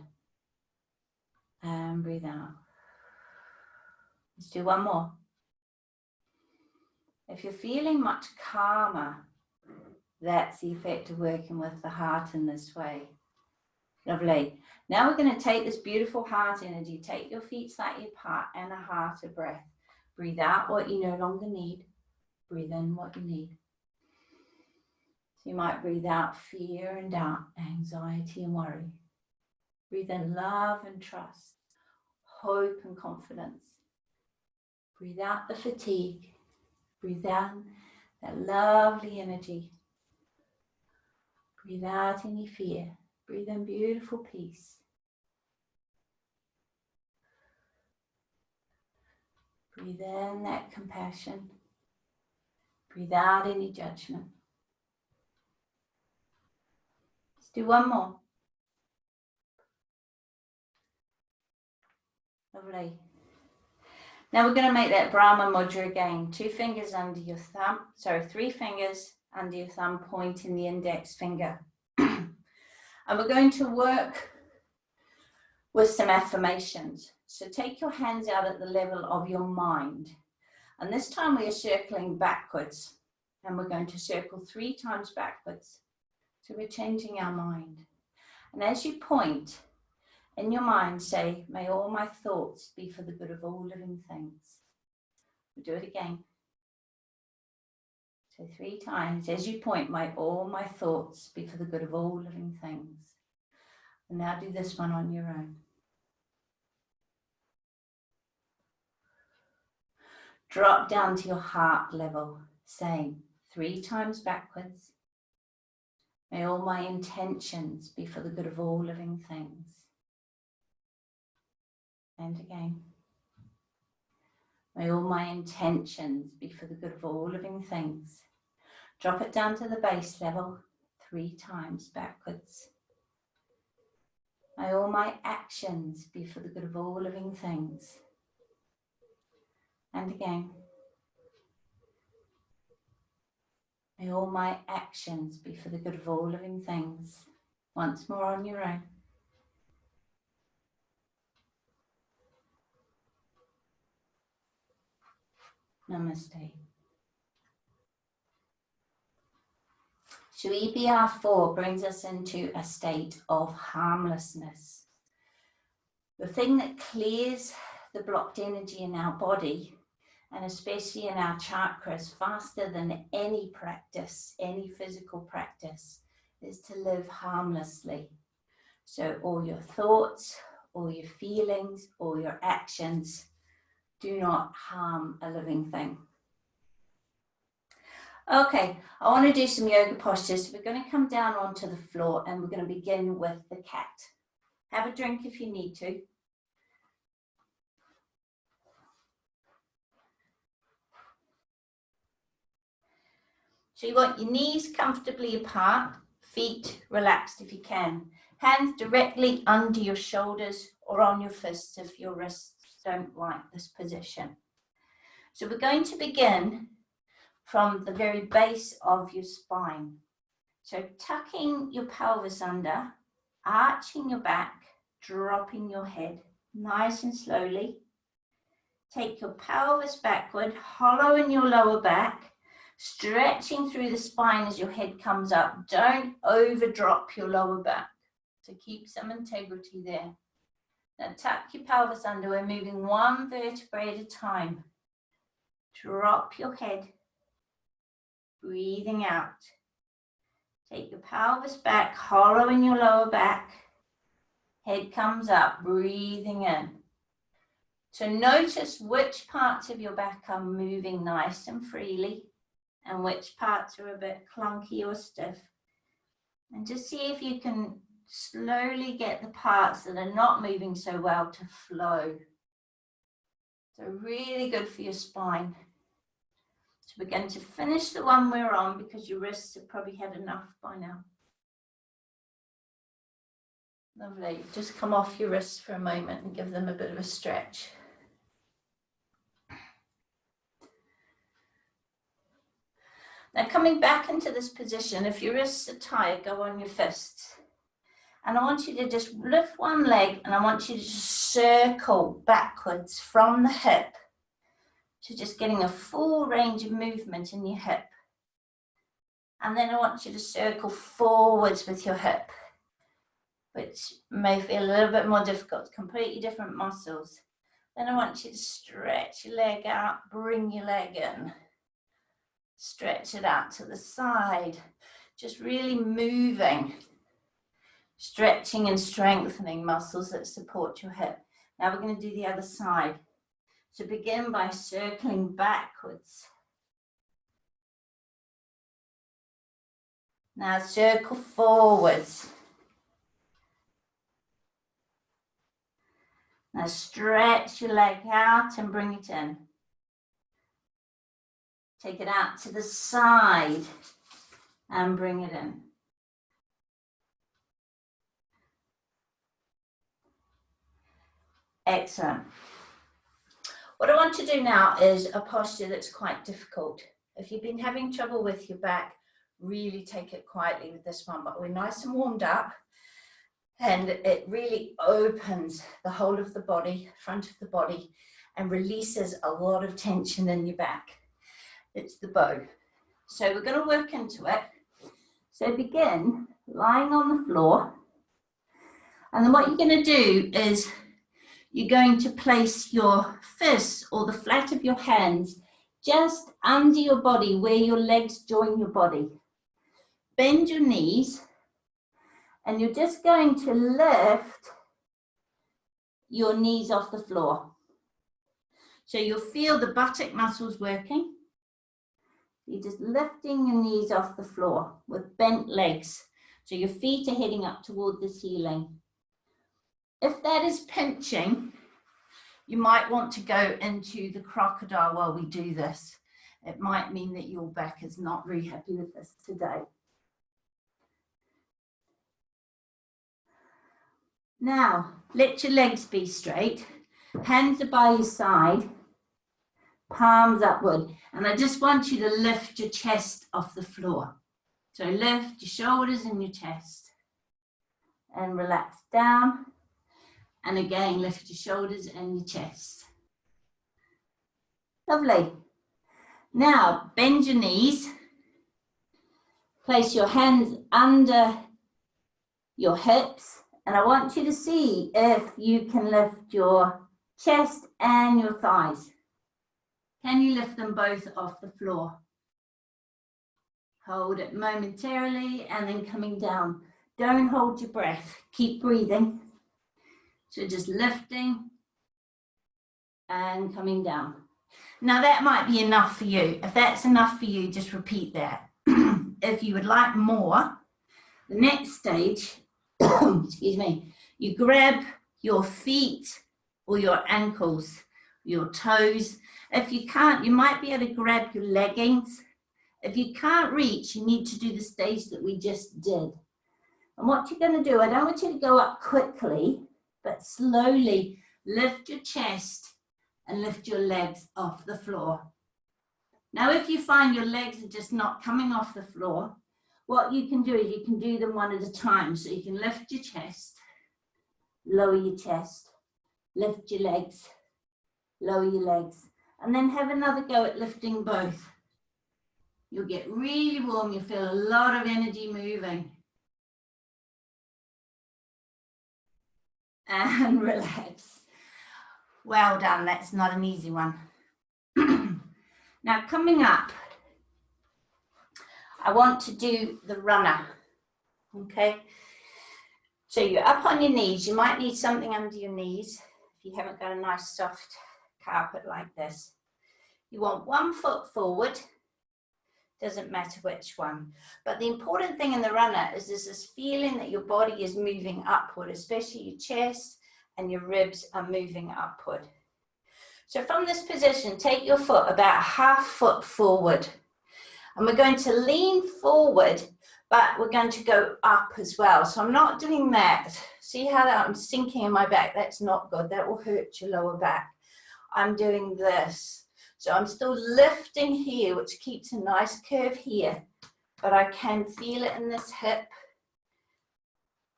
And breathe out. Let's do one more. If you're feeling much calmer, that's the effect of working with the heart in this way. Lovely. Now we're going to take this beautiful heart energy, take your feet slightly apart and a heart of breath. Breathe out what you no longer need. Breathe in what you need. So you might breathe out fear and doubt, anxiety and worry. Breathe in love and trust, hope and confidence. Breathe out the fatigue. Breathe out that lovely energy. Breathe out any fear. Breathe in beautiful peace. Breathe in that compassion. Breathe out any judgment. Let's do one more. Lovely. Now we're going to make that Brahma Mudra again. 2 fingers under your thumb, 3 fingers under your thumb, pointing the index finger. And we're going to work with some affirmations. So take your hands out at the level of your mind. And this time we are circling backwards. And we're going to circle 3 times backwards. So we're changing our mind. And as you point, in your mind say, may all my thoughts be for the good of all living things. We'll do it again. So 3 times. As you point, may all my thoughts be for the good of all living things. And now do this one on your own. Drop down to your heart level, saying 3 times backwards. May all my intentions be for the good of all living things. And again. May all my intentions be for the good of all living things. Drop it down to the base level, 3 times backwards. May all my actions be for the good of all living things. And again. May all my actions be for the good of all living things. Once more on your own. Namaste. Shuibia 4 brings us into a state of harmlessness. The thing that clears the blocked energy in our body, and especially in our chakras, faster than any practice, any physical practice, is to live harmlessly. So all your thoughts, all your feelings, all your actions do not harm a living thing. Okay, I want to do some yoga postures. We're going to come down onto the floor and we're going to begin with the cat. Have a drink if you need to. So you want your knees comfortably apart, feet relaxed if you can. Hands directly under your shoulders or on your fists if your wrists don't like this position. So we're going to begin from the very base of your spine. So tucking your pelvis under, arching your back, dropping your head nice and slowly. Take your pelvis backward, hollow in your lower back, stretching through the spine as your head comes up. Don't overdrop your lower back. So keep some integrity there. Now tuck your pelvis under. We're moving 1 vertebrae at a time. Drop your head. Breathing out. Take your pelvis back, hollow in your lower back. Head comes up, breathing in. So notice which parts of your back are moving nice and freely and which parts are a bit clunky or stiff. And just see if you can slowly get the parts that are not moving so well to flow. So really good for your spine. So we're going to finish the one we're on because your wrists have probably had enough by now. Lovely. Just come off your wrists for a moment and give them a bit of a stretch. Now coming back into this position, if your wrists are tired, go on your fists. And I want you to just lift one leg and I want you to just circle backwards from the hip So just getting a full range of movement in your hip. And then I want you to circle forwards with your hip, which may feel a little bit more difficult, completely different muscles. Then I want you to stretch your leg out, bring your leg in. Stretch it out to the side, just really moving, stretching and strengthening muscles that support your hip. Now we're going to do the other side. So begin by circling backwards. Now circle forwards. Now stretch your leg out and bring it in. Take it out to the side and bring it in. Excellent. What I want to do now is a posture that's quite difficult. If you've been having trouble with your back, really take it quietly with this one, but we're nice and warmed up and it really opens the whole of the body, front of the body, and releases a lot of tension in your back. It's the bow. So we're going to work into it. So begin lying on the floor, and then what you're going to do is you're going to place your fists or the flat of your hands just under your body where your legs join your body. Bend your knees, and you're just going to lift your knees off the floor. So you'll feel the buttock muscles working. You're just lifting your knees off the floor with bent legs. So your feet are heading up toward the ceiling. If that is pinching, you might want to go into the crocodile while we do this. It might mean that your back is not very happy with this today. Now, let your legs be straight. Hands are by your side. Palms upward. And I just want you to lift your chest off the floor. So lift your shoulders and your chest. And relax down. And again, lift your shoulders and your chest. Lovely. Now, bend your knees. Place your hands under your hips. And I want you to see if you can lift your chest and your thighs. Can you lift them both off the floor? Hold it momentarily and then coming down. Don't hold your breath. Keep breathing. So just lifting and coming down. Now that might be enough for you. If that's enough for you, just repeat that. If you would like more, the next stage, excuse me, you grab your feet or your ankles, your toes. If you can't, you might be able to grab your leggings. If you can't reach, you need to do the stage that we just did. And what you're going to do, I don't want you to go up quickly, but slowly lift your chest and lift your legs off the floor. Now, if you find your legs are just not coming off the floor, what you can do is you can do them one at a time. So you can lift your chest, lower your chest, lift your legs, lower your legs, and then have another go at lifting both. You'll get really warm. You'll feel a lot of energy moving. And relax. Well done. That's not an easy one. Now coming up, I want to do the runner. Okay. So you're up on your knees. You might need something under your knees if you haven't got a nice soft carpet like this. You want one foot forward. Doesn't matter which one. But the important thing in the runner is there's this feeling that your body is moving upward, especially your chest and your ribs are moving upward. So from this position, take your foot about half foot forward. And we're going to lean forward, but we're going to go up as well. So I'm not doing that. See how I'm sinking in my back? That's not good. That will hurt your lower back. I'm doing this. So I'm still lifting here, which keeps a nice curve here, but I can feel it in this hip.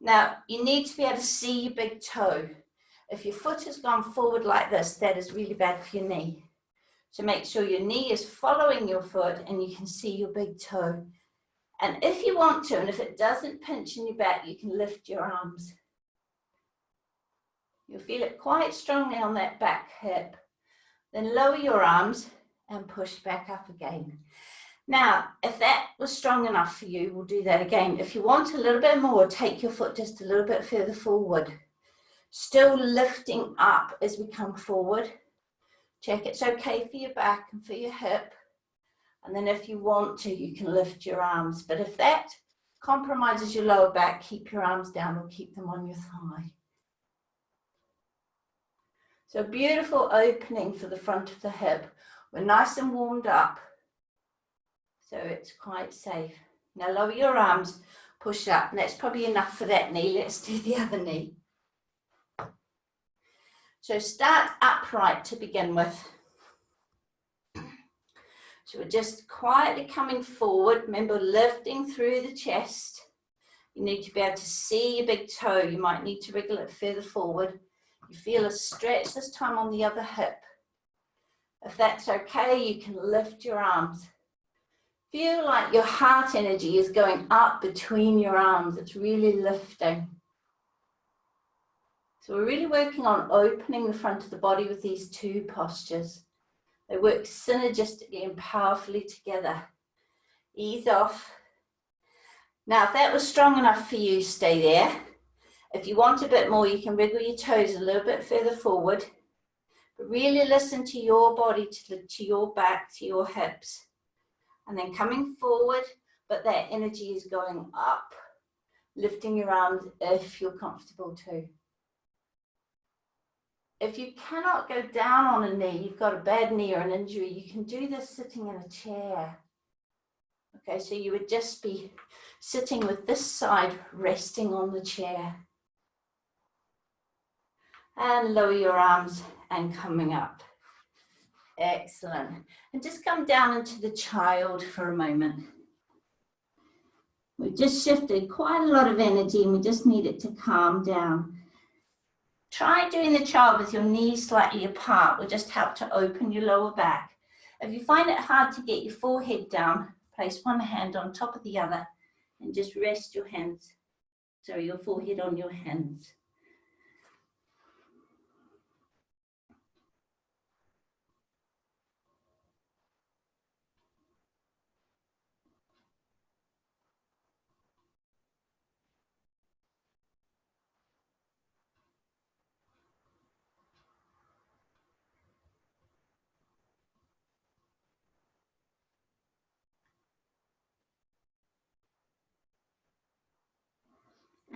Now, you need to be able to see your big toe. If your foot has gone forward like this, that is really bad for your knee. So make sure your knee is following your foot and you can see your big toe. And if you want to, and if it doesn't pinch in your back, you can lift your arms. You'll feel it quite strongly on that back hip. Then lower your arms and push back up again. Now, if that was strong enough for you, we'll do that again. If you want a little bit more, take your foot just a little bit further forward. Still lifting up as we come forward. Check it's okay for your back and for your hip. And then if you want to, you can lift your arms. But if that compromises your lower back, keep your arms down or keep them on your thigh. So beautiful opening for the front of the hip. We're nice and warmed up, so it's quite safe. Now lower your arms, push up, and that's probably enough for that knee. Let's do the other knee. So start upright to begin with. So we're just quietly coming forward. Remember, lifting through the chest. You need to be able to see your big toe. You might need to wriggle it further forward. You feel a stretch this time on the other hip. If that's okay, you can lift your arms. Feel like your heart energy is going up between your arms. It's really lifting. So we're really working on opening the front of the body with these two postures. They work synergistically and powerfully together. Ease off. Now, if that was strong enough for you, stay there. If you want a bit more, you can wriggle your toes a little bit further forward. But really listen to your body, to your back, to your hips. And then coming forward, but that energy is going up. Lifting your arms if you're comfortable to. If you cannot go down on a knee, you've got a bad knee or an injury, you can do this sitting in a chair. Okay, so you would just be sitting with this side resting on the chair. And lower your arms and coming up. Excellent. And just come down into the child for a moment. We've just shifted quite a lot of energy and we just need it to calm down. Try doing the child with your knees slightly apart. Will just help to open your lower back. If you find it hard to get your forehead down, place one hand on top of the other and just rest your hands, your forehead on your hands.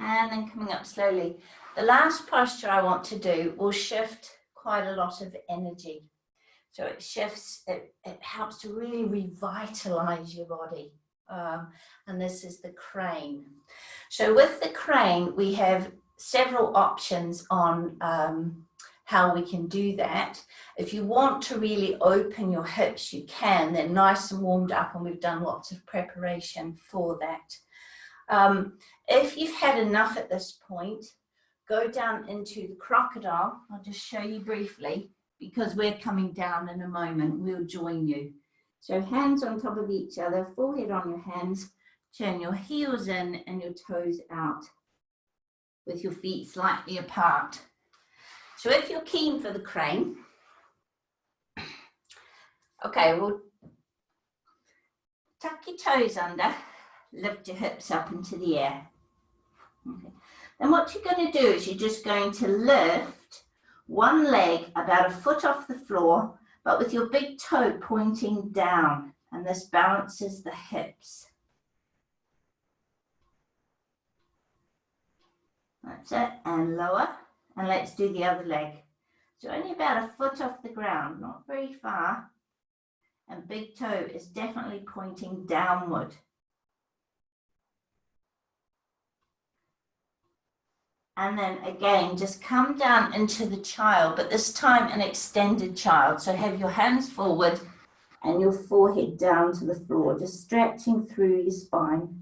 And then coming up slowly. The last posture I want to do will shift quite a lot of energy. So it shifts, it helps to really revitalize your body. And this is the crane. So with the crane, we have several options on how we can do that. If you want to really open your hips, you can. They're nice and warmed up and we've done lots of preparation for that. If you've had enough at this point, go down into the crocodile. I'll just show you briefly because we're coming down in a moment. We'll join you. So hands on top of each other, forehead on your hands, turn your heels in and your toes out with your feet slightly apart. So if you're keen for the crane, okay, we'll tuck your toes under, lift your hips up into the air. Okay. Then what you're going to do is you're just going to lift one leg about a foot off the floor, but with your big toe pointing down, and this balances the hips. That's it, and lower, and let's do the other leg. So only about a foot off the ground, not very far, and big toe is definitely pointing downward. And then again, just come down into the child, but this time an extended child. So have your hands forward and your forehead down to the floor, just stretching through your spine.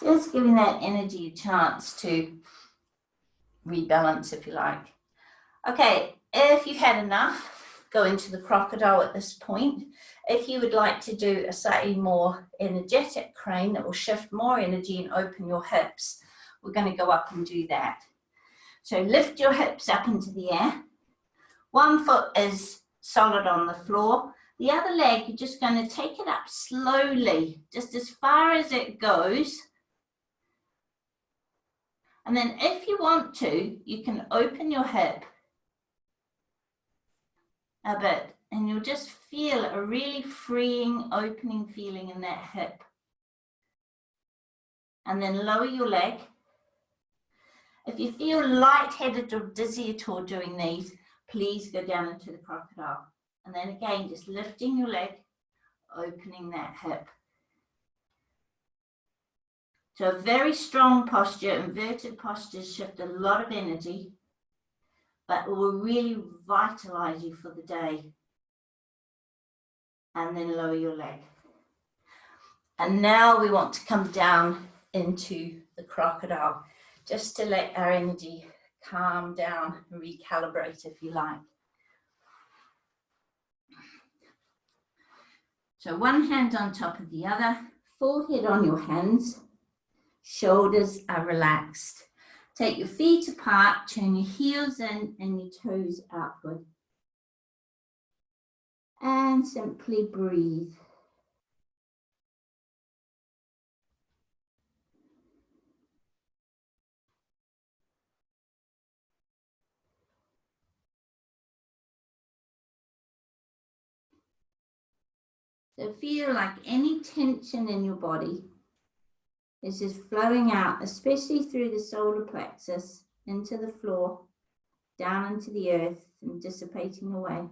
Just giving that energy a chance to rebalance, if you like. Okay, if you've had enough, go into the crocodile at this point. If you would like to do a slightly more energetic crane that will shift more energy and open your hips, we're going to go up and do that. So lift your hips up into the air. One foot is solid on the floor. The other leg, you're just going to take it up slowly, just as far as it goes. And then if you want to, you can open your hip a bit, and you'll just feel a really freeing, opening feeling in that hip. And then lower your leg. If you feel lightheaded or dizzy at all doing these, please go down into the crocodile. And then again, just lifting your leg, opening that hip. So a very strong posture, inverted postures shift a lot of energy, but it will really vitalize you for the day. And then lower your leg. And now we want to come down into the crocodile, just to let our energy calm down and recalibrate, if you like. So one hand on top of the other, forehead on your hands, shoulders are relaxed. Take your feet apart, turn your heels in and your toes outward. And simply breathe. So feel like any tension in your body is just flowing out, especially through the solar plexus, into the floor, down into the earth and dissipating away.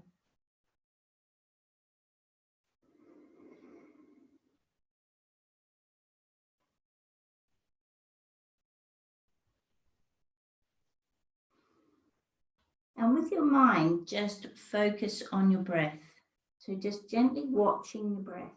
And with your mind, just focus on your breath. So just gently watching the breath.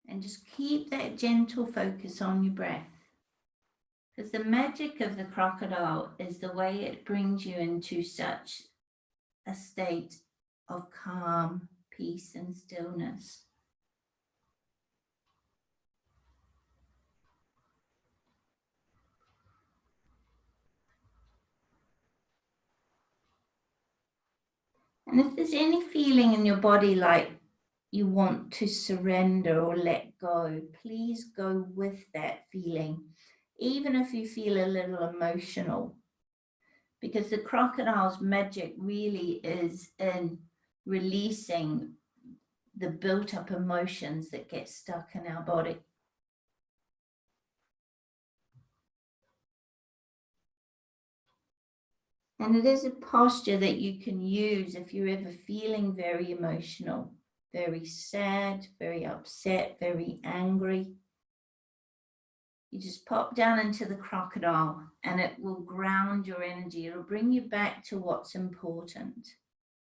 And just keep that gentle focus on your breath. Because the magic of the crocodile is the way it brings you into such a state of calm, peace, and stillness. And if there's any feeling in your body like you want to surrender or let go, please go with that feeling, even if you feel a little emotional. Because the crocodile's magic really is in releasing the built-up emotions that get stuck in our body. And it is a posture that you can use if you're ever feeling very emotional, very sad, very upset, very angry. You just pop down into the crocodile and it will ground your energy. It'll bring you back to what's important.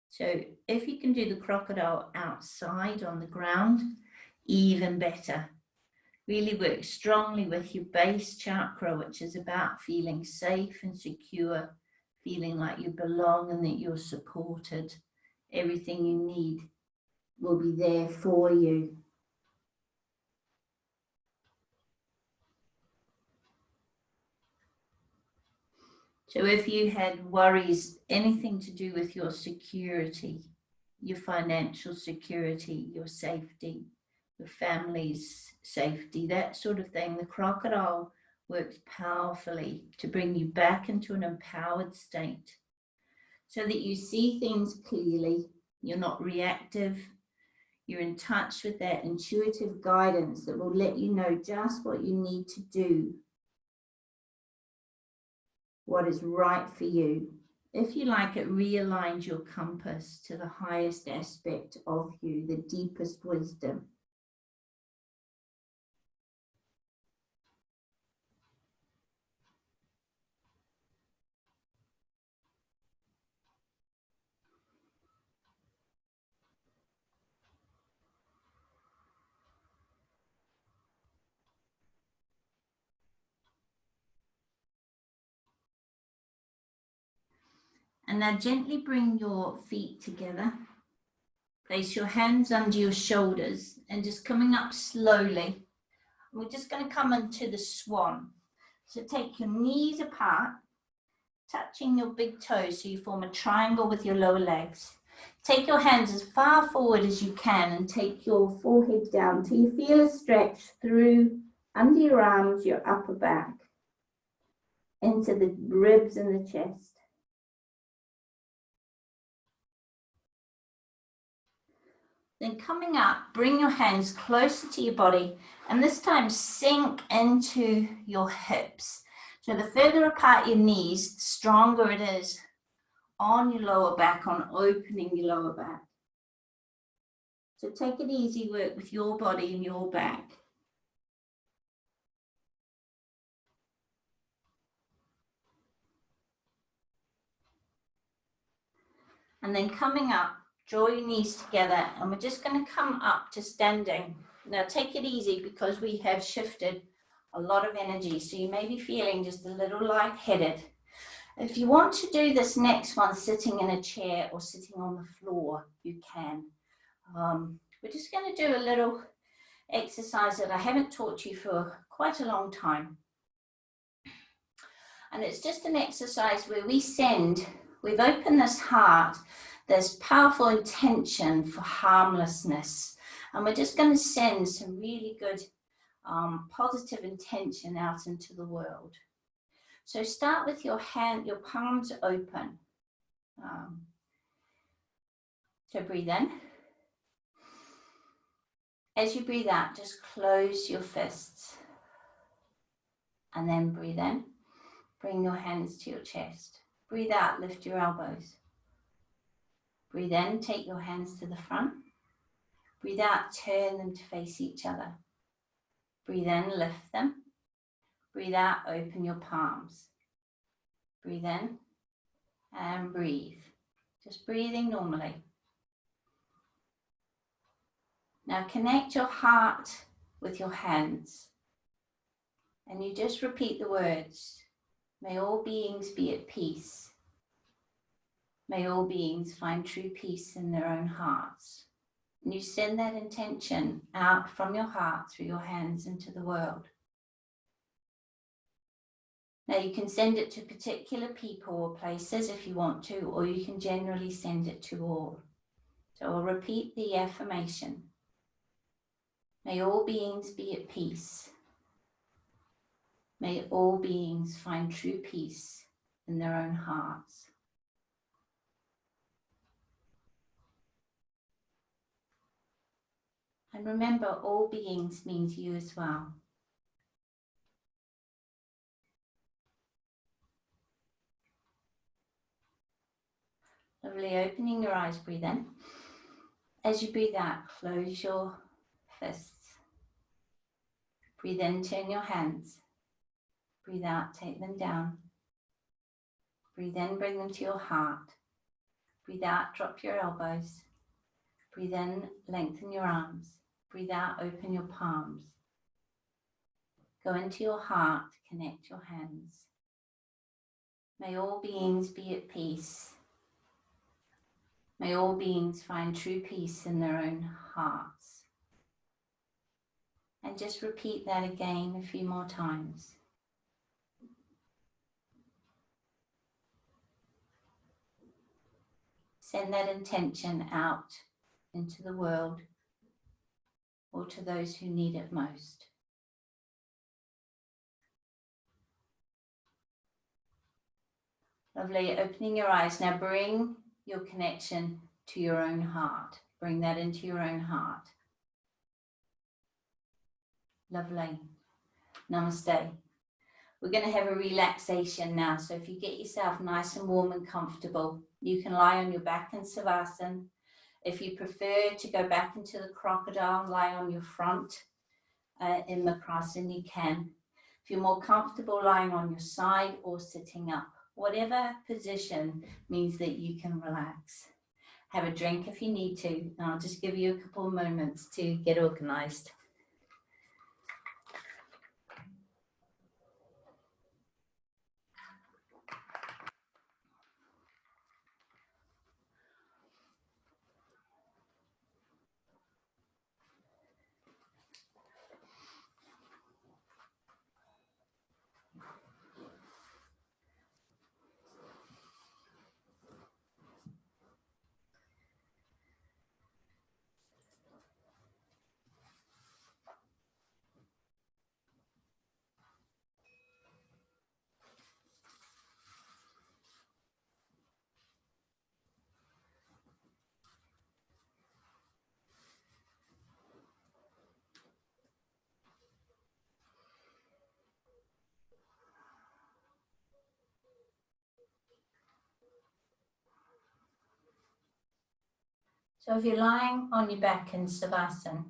So if you can do the crocodile outside on the ground, even better. Really work strongly with your base chakra, which is about feeling safe and secure, feeling like you belong and that you're supported. Everything you need will be there for you. So if you had worries, anything to do with your security, your financial security, your safety, your family's safety, that sort of thing, the crocodile works powerfully to bring you back into an empowered state so that you see things clearly, you're not reactive, you're in touch with that intuitive guidance that will let you know just what you need to do what is right for you. If you like, it realigns your compass to the highest aspect of you, the deepest wisdom. And now gently bring your feet together. Place your hands under your shoulders and just coming up slowly. We're just going to come into the swan. So take your knees apart, touching your big toes so you form a triangle with your lower legs. Take your hands as far forward as you can and take your forehead down till you feel a stretch through under your arms, your upper back, into the ribs and the chest. Then coming up, bring your hands closer to your body and this time sink into your hips. So the further apart your knees, the stronger it is on your lower back, on opening your lower back. So take it easy, work with your body and your back. And then coming up, draw your knees together and we're just going to come up to standing. Now take it easy because we have shifted a lot of energy. So you may be feeling just a little lightheaded. If you want to do this next one sitting in a chair or sitting on the floor, you can. We're just going to do a little exercise that I haven't taught you for quite a long time. And it's just an exercise where we've opened this heart, this powerful intention for harmlessness. And we're just going to send some really good positive intention out into the world. So start with your palms open. So breathe in. As you breathe out, just close your fists. And then breathe in. Bring your hands to your chest. Breathe out, lift your elbows. Breathe in, take your hands to the front. Breathe out, turn them to face each other. Breathe in, lift them. Breathe out, open your palms. Breathe in and breathe. Just breathing normally. Now connect your heart with your hands. And you just repeat the words. May all beings be at peace. May all beings find true peace in their own hearts. And you send that intention out from your heart through your hands into the world. Now you can send it to particular people or places if you want to, or you can generally send it to all. So I'll repeat the affirmation. May all beings be at peace. May all beings find true peace in their own hearts. And remember, all beings means you as well. Lovely, opening your eyes, breathe in. As you breathe out, close your fists. Breathe in, turn your hands. Breathe out, take them down. Breathe in, bring them to your heart. Breathe out, drop your elbows. Breathe in, lengthen your arms. Breathe out, open your palms. Go into your heart, connect your hands. May all beings be at peace. May all beings find true peace in their own hearts. And just repeat that again a few more times. Send that intention out into the world or to those who need it most. Lovely, opening your eyes. Now bring your connection to your own heart. Bring that into your own heart. Lovely. Namaste. We're going to have a relaxation now. So if you get yourself nice and warm and comfortable, you can lie on your back in Savasana. If you prefer to go back into the crocodile, lie on your front in Makrasana, you can. If you're more comfortable lying on your side or sitting up, whatever position means that you can relax. Have a drink if you need to, and I'll just give you a couple of moments to get organized. So if you're lying on your back in Savasana,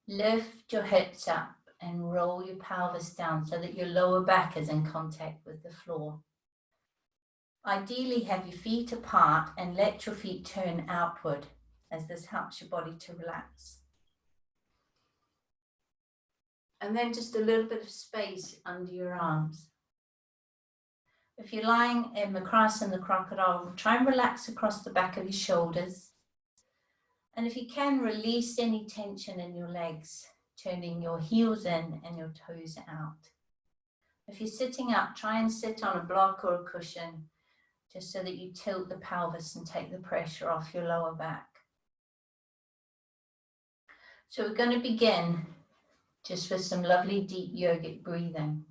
lift your hips up and roll your pelvis down so that your lower back is in contact with the floor. Ideally, have your feet apart and let your feet turn outward, as this helps your body to relax. And then just a little bit of space under your arms. If you're lying in Makrasana, the crocodile, try and relax across the back of your shoulders. And if you can, release any tension in your legs, turning your heels in and your toes out. If you're sitting up, try and sit on a block or a cushion, just so that you tilt the pelvis and take the pressure off your lower back. So we're going to begin just with some lovely deep yogic breathing.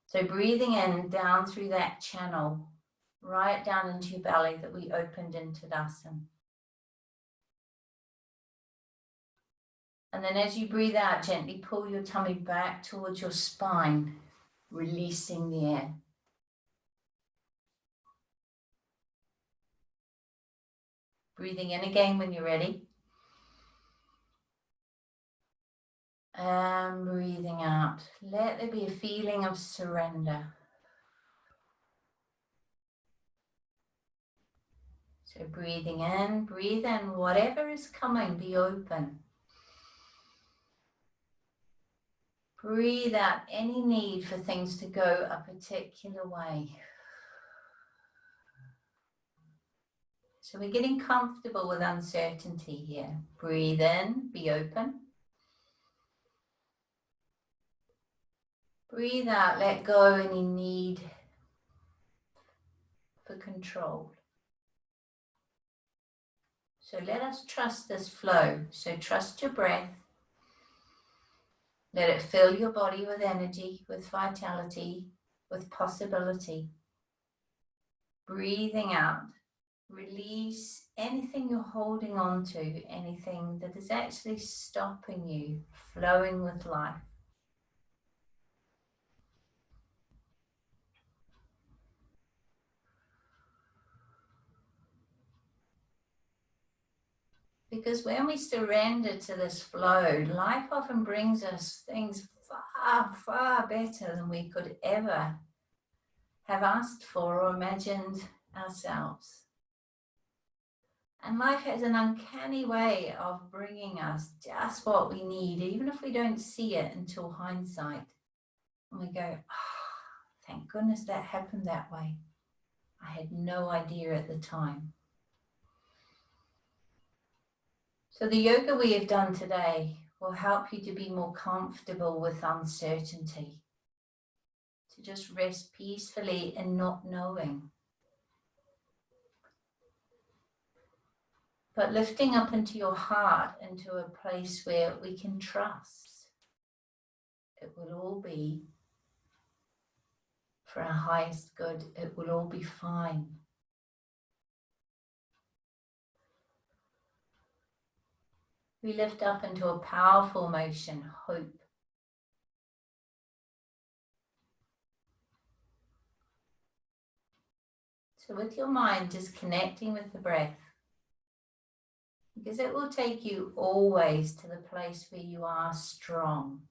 So breathing in down through that channel, right down into your belly that we opened in Tadasana. And then as you breathe out, gently pull your tummy back towards your spine, releasing the air. Breathing in again when you're ready. And breathing out. Let there be a feeling of surrender. So breathing in, breathe in, whatever is coming, be open. Breathe out any need for things to go a particular way. So we're getting comfortable with uncertainty here. Breathe in, be open. Breathe out, let go any need for control. So let us trust this flow. So trust your breath. Let it fill your body with energy, with vitality, with possibility. Breathing out. Release anything you're holding on to, anything that is actually stopping you flowing with life. Because when we surrender to this flow, life often brings us things far, far better than we could ever have asked for or imagined ourselves. And life has an uncanny way of bringing us just what we need, even if we don't see it until hindsight. And we go, thank goodness that happened that way. I had no idea at the time. So the yoga we have done today will help you to be more comfortable with uncertainty, to just rest peacefully in not knowing. But lifting up into your heart, into a place where we can trust. It will all be for our highest good. It will all be fine. We lift up into a powerful emotion, hope. So with your mind, just connecting with the breath, because it will take you always to the place where you are strong.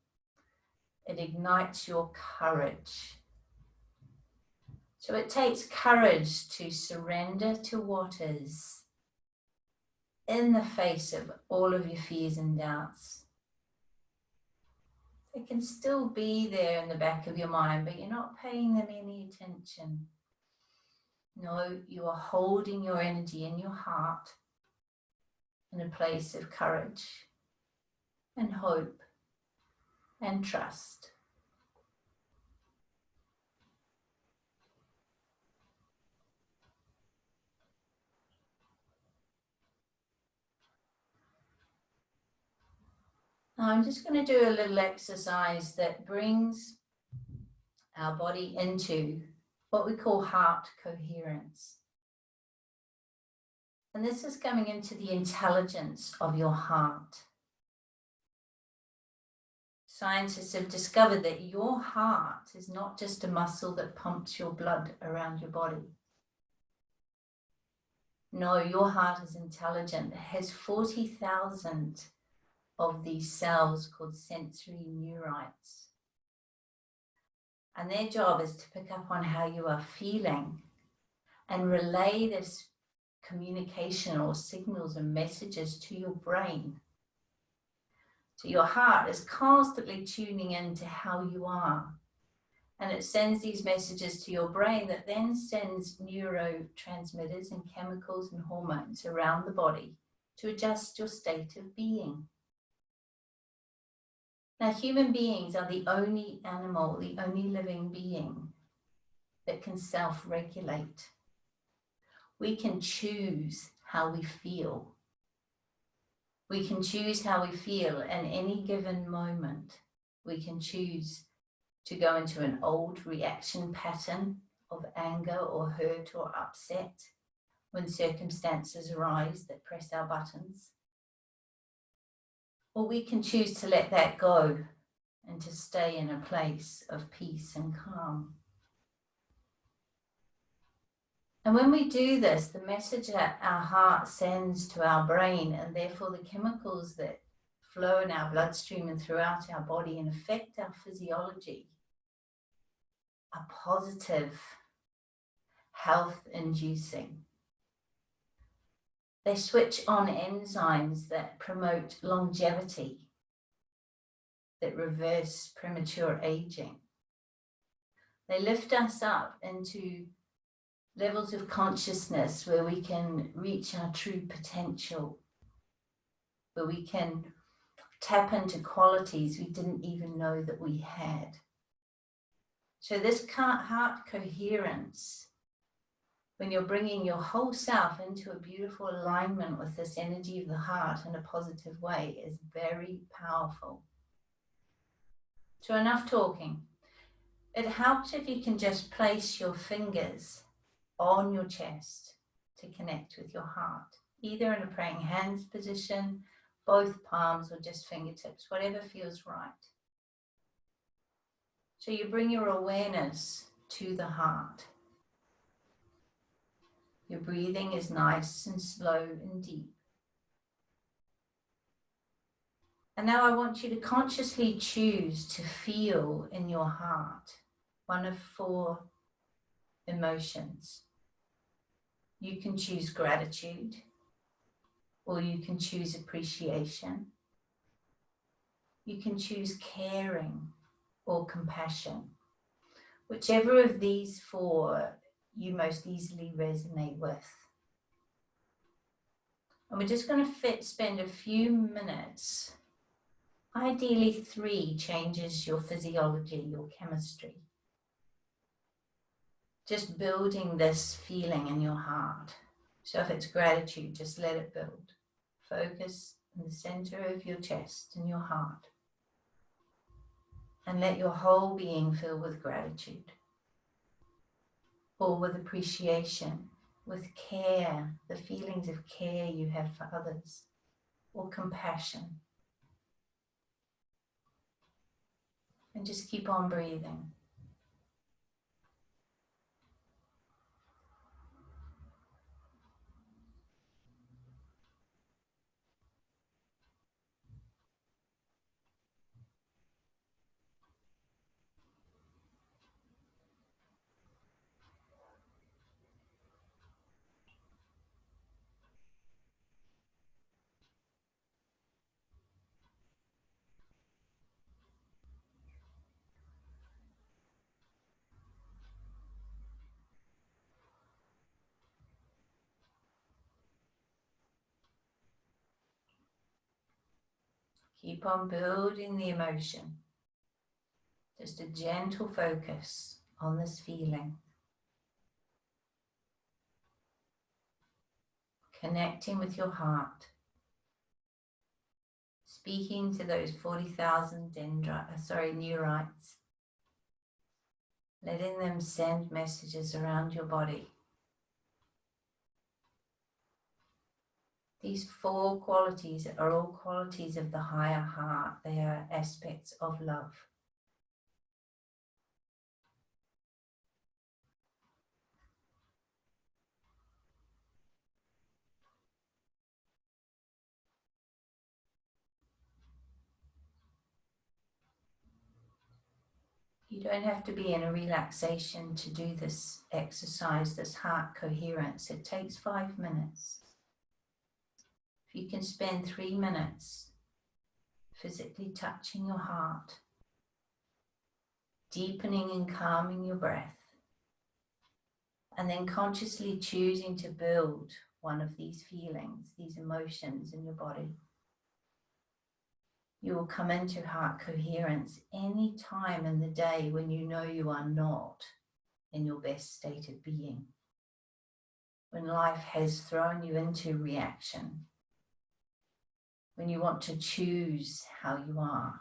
It ignites your courage. So it takes courage to surrender to what is in the face of all of your fears and doubts. They can still be there in the back of your mind, but you're not paying them any attention. No, you are holding your energy in your heart in a place of courage and hope and trust. Now I'm just going to do a little exercise that brings our body into what we call heart coherence. And this is coming into the intelligence of your heart. Scientists have discovered that your heart is not just a muscle that pumps your blood around your body. No, your heart is intelligent. It has 40,000 of these cells called sensory neurites. And their job is to pick up on how you are feeling and relay this communication or signals and messages to your brain. So your heart is constantly tuning into how you are. And it sends these messages to your brain that then sends neurotransmitters and chemicals and hormones around the body to adjust your state of being. Now, human beings are the only animal, the only living being that can self-regulate. We can choose how we feel. We can choose how we feel in any given moment. We can choose to go into an old reaction pattern of anger or hurt or upset when circumstances arise that press our buttons. Or we can choose to let that go and to stay in a place of peace and calm. And when we do this, the message that our heart sends to our brain, and therefore the chemicals that flow in our bloodstream and throughout our body and affect our physiology, are positive, health-inducing. They switch on enzymes that promote longevity, that reverse premature aging. They lift us up into levels of consciousness where we can reach our true potential, where we can tap into qualities we didn't even know that we had. So this heart coherence, when you're bringing your whole self into a beautiful alignment with this energy of the heart in a positive way, is very powerful. So enough talking. It helps if you can just place your fingers on your chest to connect with your heart, either in a praying hands position, both palms, or just fingertips, whatever feels right. So you bring your awareness to the heart. Your breathing is nice and slow and deep. And now I want you to consciously choose to feel in your heart one of 4 emotions. You can choose gratitude, or you can choose appreciation. You can choose caring or compassion. Whichever of these 4 you most easily resonate with. And we're just going to spend a few minutes, ideally 3 changes your physiology, your chemistry. Just building this feeling in your heart. So if it's gratitude, just let it build. Focus in the center of your chest and your heart. And let your whole being fill with gratitude. Or with appreciation, with care, the feelings of care you have for others. Or compassion. And just keep on breathing. Keep on building the emotion. Just a gentle focus on this feeling. Connecting with your heart. Speaking to those 40,000 neurites. Letting them send messages around your body. These 4 qualities are all qualities of the higher heart. They are aspects of love. You don't have to be in a relaxation to do this exercise, this heart coherence. It takes 5 minutes. If you can spend 3 minutes physically touching your heart, deepening and calming your breath, and then consciously choosing to build one of these feelings, these emotions in your body, you will come into heart coherence any time in the day when you know you are not in your best state of being. When life has thrown you into reaction. When you want to choose how you are.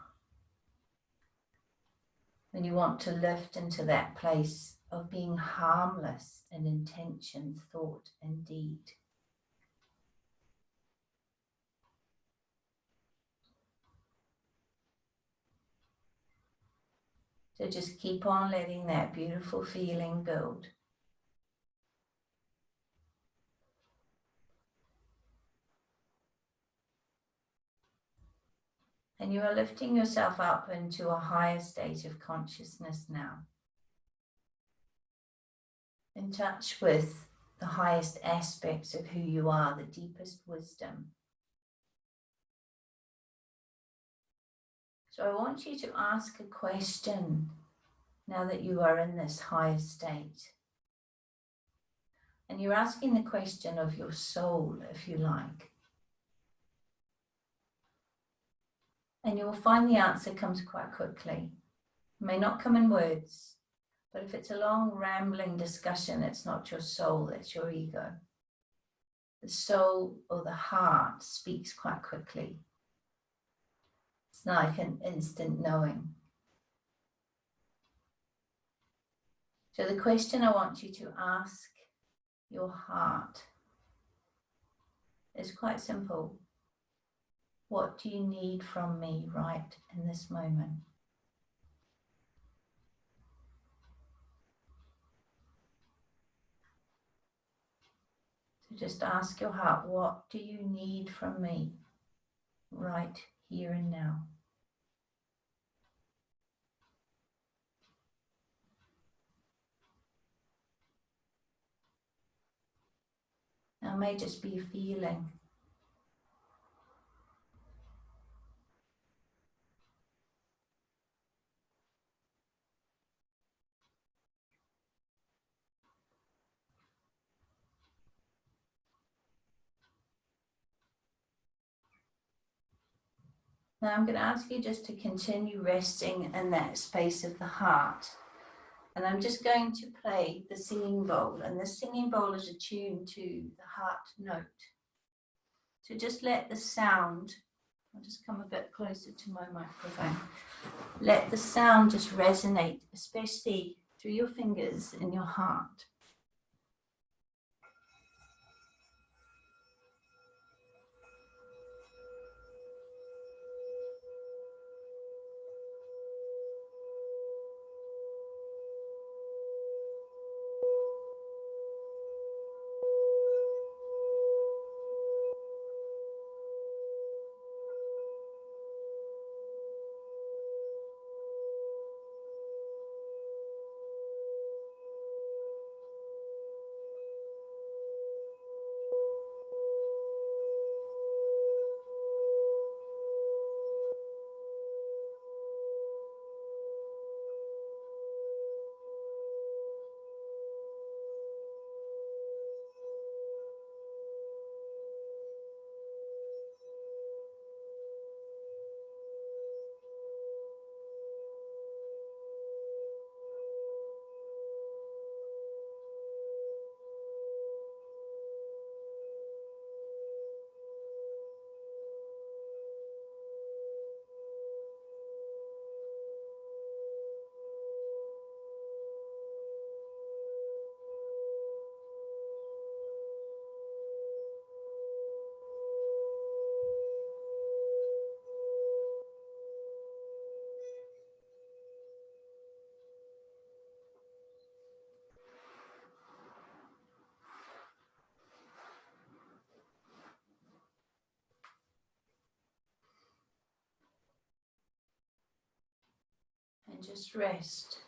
When you want to lift into that place of being harmless in intention, thought, and deed. So just keep on letting that beautiful feeling build. And you are lifting yourself up into a higher state of consciousness now. In touch with the highest aspects of who you are, the deepest wisdom. So I want you to ask a question now that you are in this higher state. And you're asking the question of your soul, if you like. And you will find the answer comes quite quickly. It may not come in words, but if it's a long rambling discussion, it's not your soul, it's your ego. The soul or the heart speaks quite quickly. It's like an instant knowing. So the question I want you to ask your heart is quite simple. What do you need from me right in this moment? So just ask your heart, what do you need from me right here and now? Now it may just be a feeling. Now I'm going to ask you just to continue resting in that space of the heart. And I'm just going to play the singing bowl. And the singing bowl is attuned to the heart note. So just let the sound, I'll just come a bit closer to my microphone. Let the sound just resonate, especially through your fingers in your heart. just rest.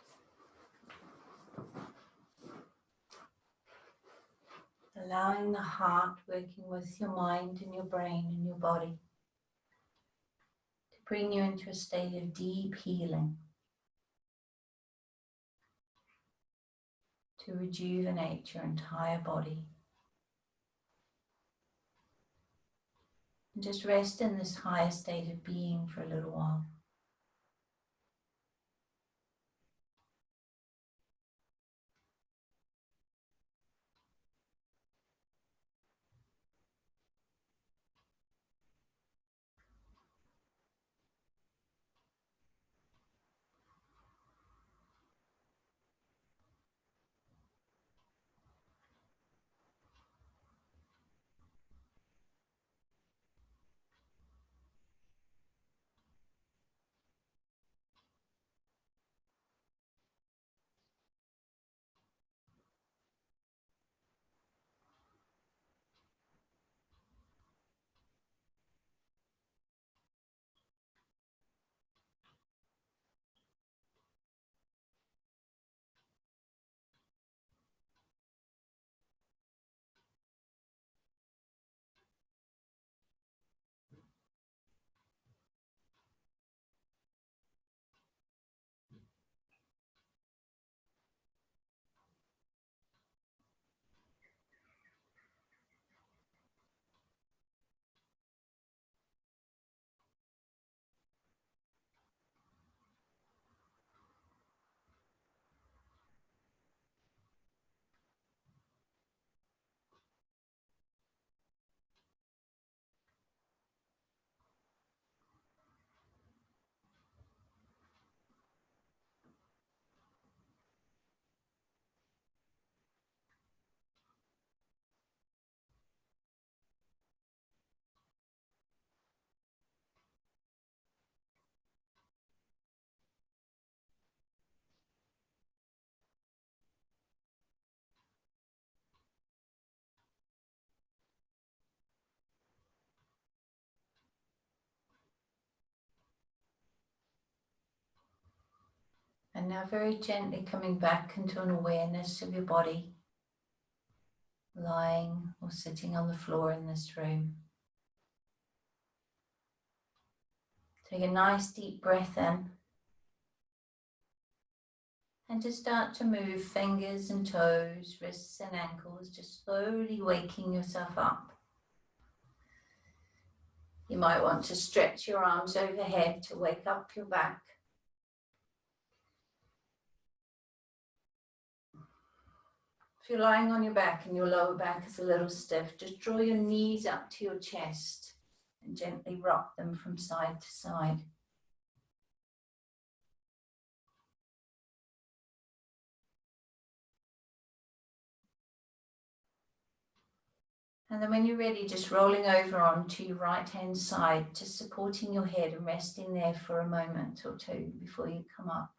Allowing the heart working with your mind and your brain and your body to bring you into a state of deep healing, to rejuvenate your entire body. And just rest in this higher state of being for a little while. And now very gently coming back into an awareness of your body, lying or sitting on the floor in this room. Take a nice deep breath in. And just start to move fingers and toes, wrists and ankles, just slowly waking yourself up. You might want to stretch your arms overhead to wake up your back. If you're lying on your back and your lower back is a little stiff, just draw your knees up to your chest and gently rock them from side to side. And then when you're ready, just rolling over onto your right-hand side, just supporting your head and resting there for a moment or two before you come up.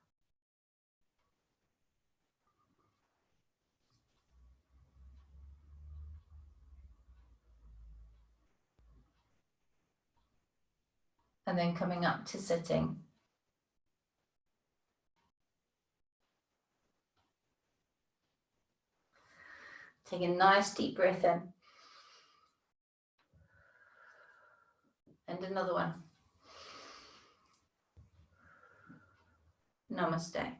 And then coming up to sitting. Take a nice deep breath in. And another one. Namaste.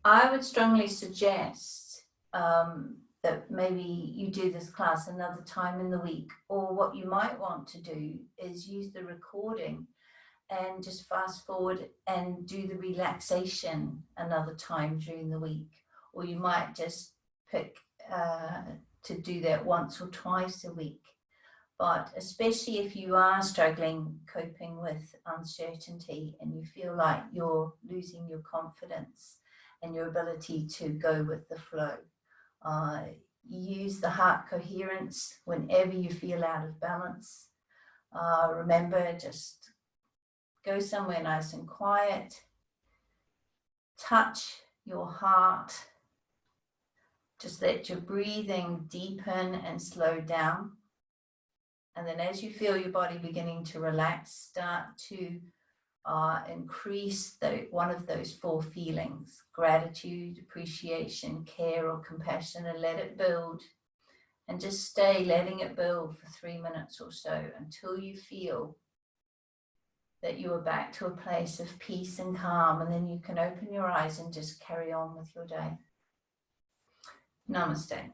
I would strongly suggest that maybe you do this class another time in the week, or what you might want to do is use the recording and just fast forward and do the relaxation another time during the week. Or you might just pick to do that once or twice a week. But especially if you are struggling coping with uncertainty and you feel like you're losing your confidence and your ability to go with the flow, use the heart coherence whenever you feel out of balance. Remember, just go somewhere nice and quiet. Touch your heart. Just let your breathing deepen and slow down. And then as you feel your body beginning to relax, start to increase one of those 4 feelings, gratitude, appreciation, care, or compassion, and let it build. And just stay letting it build for 3 minutes or so until you feel that you are back to a place of peace and calm, and then you can open your eyes and just carry on with your day. Namaste.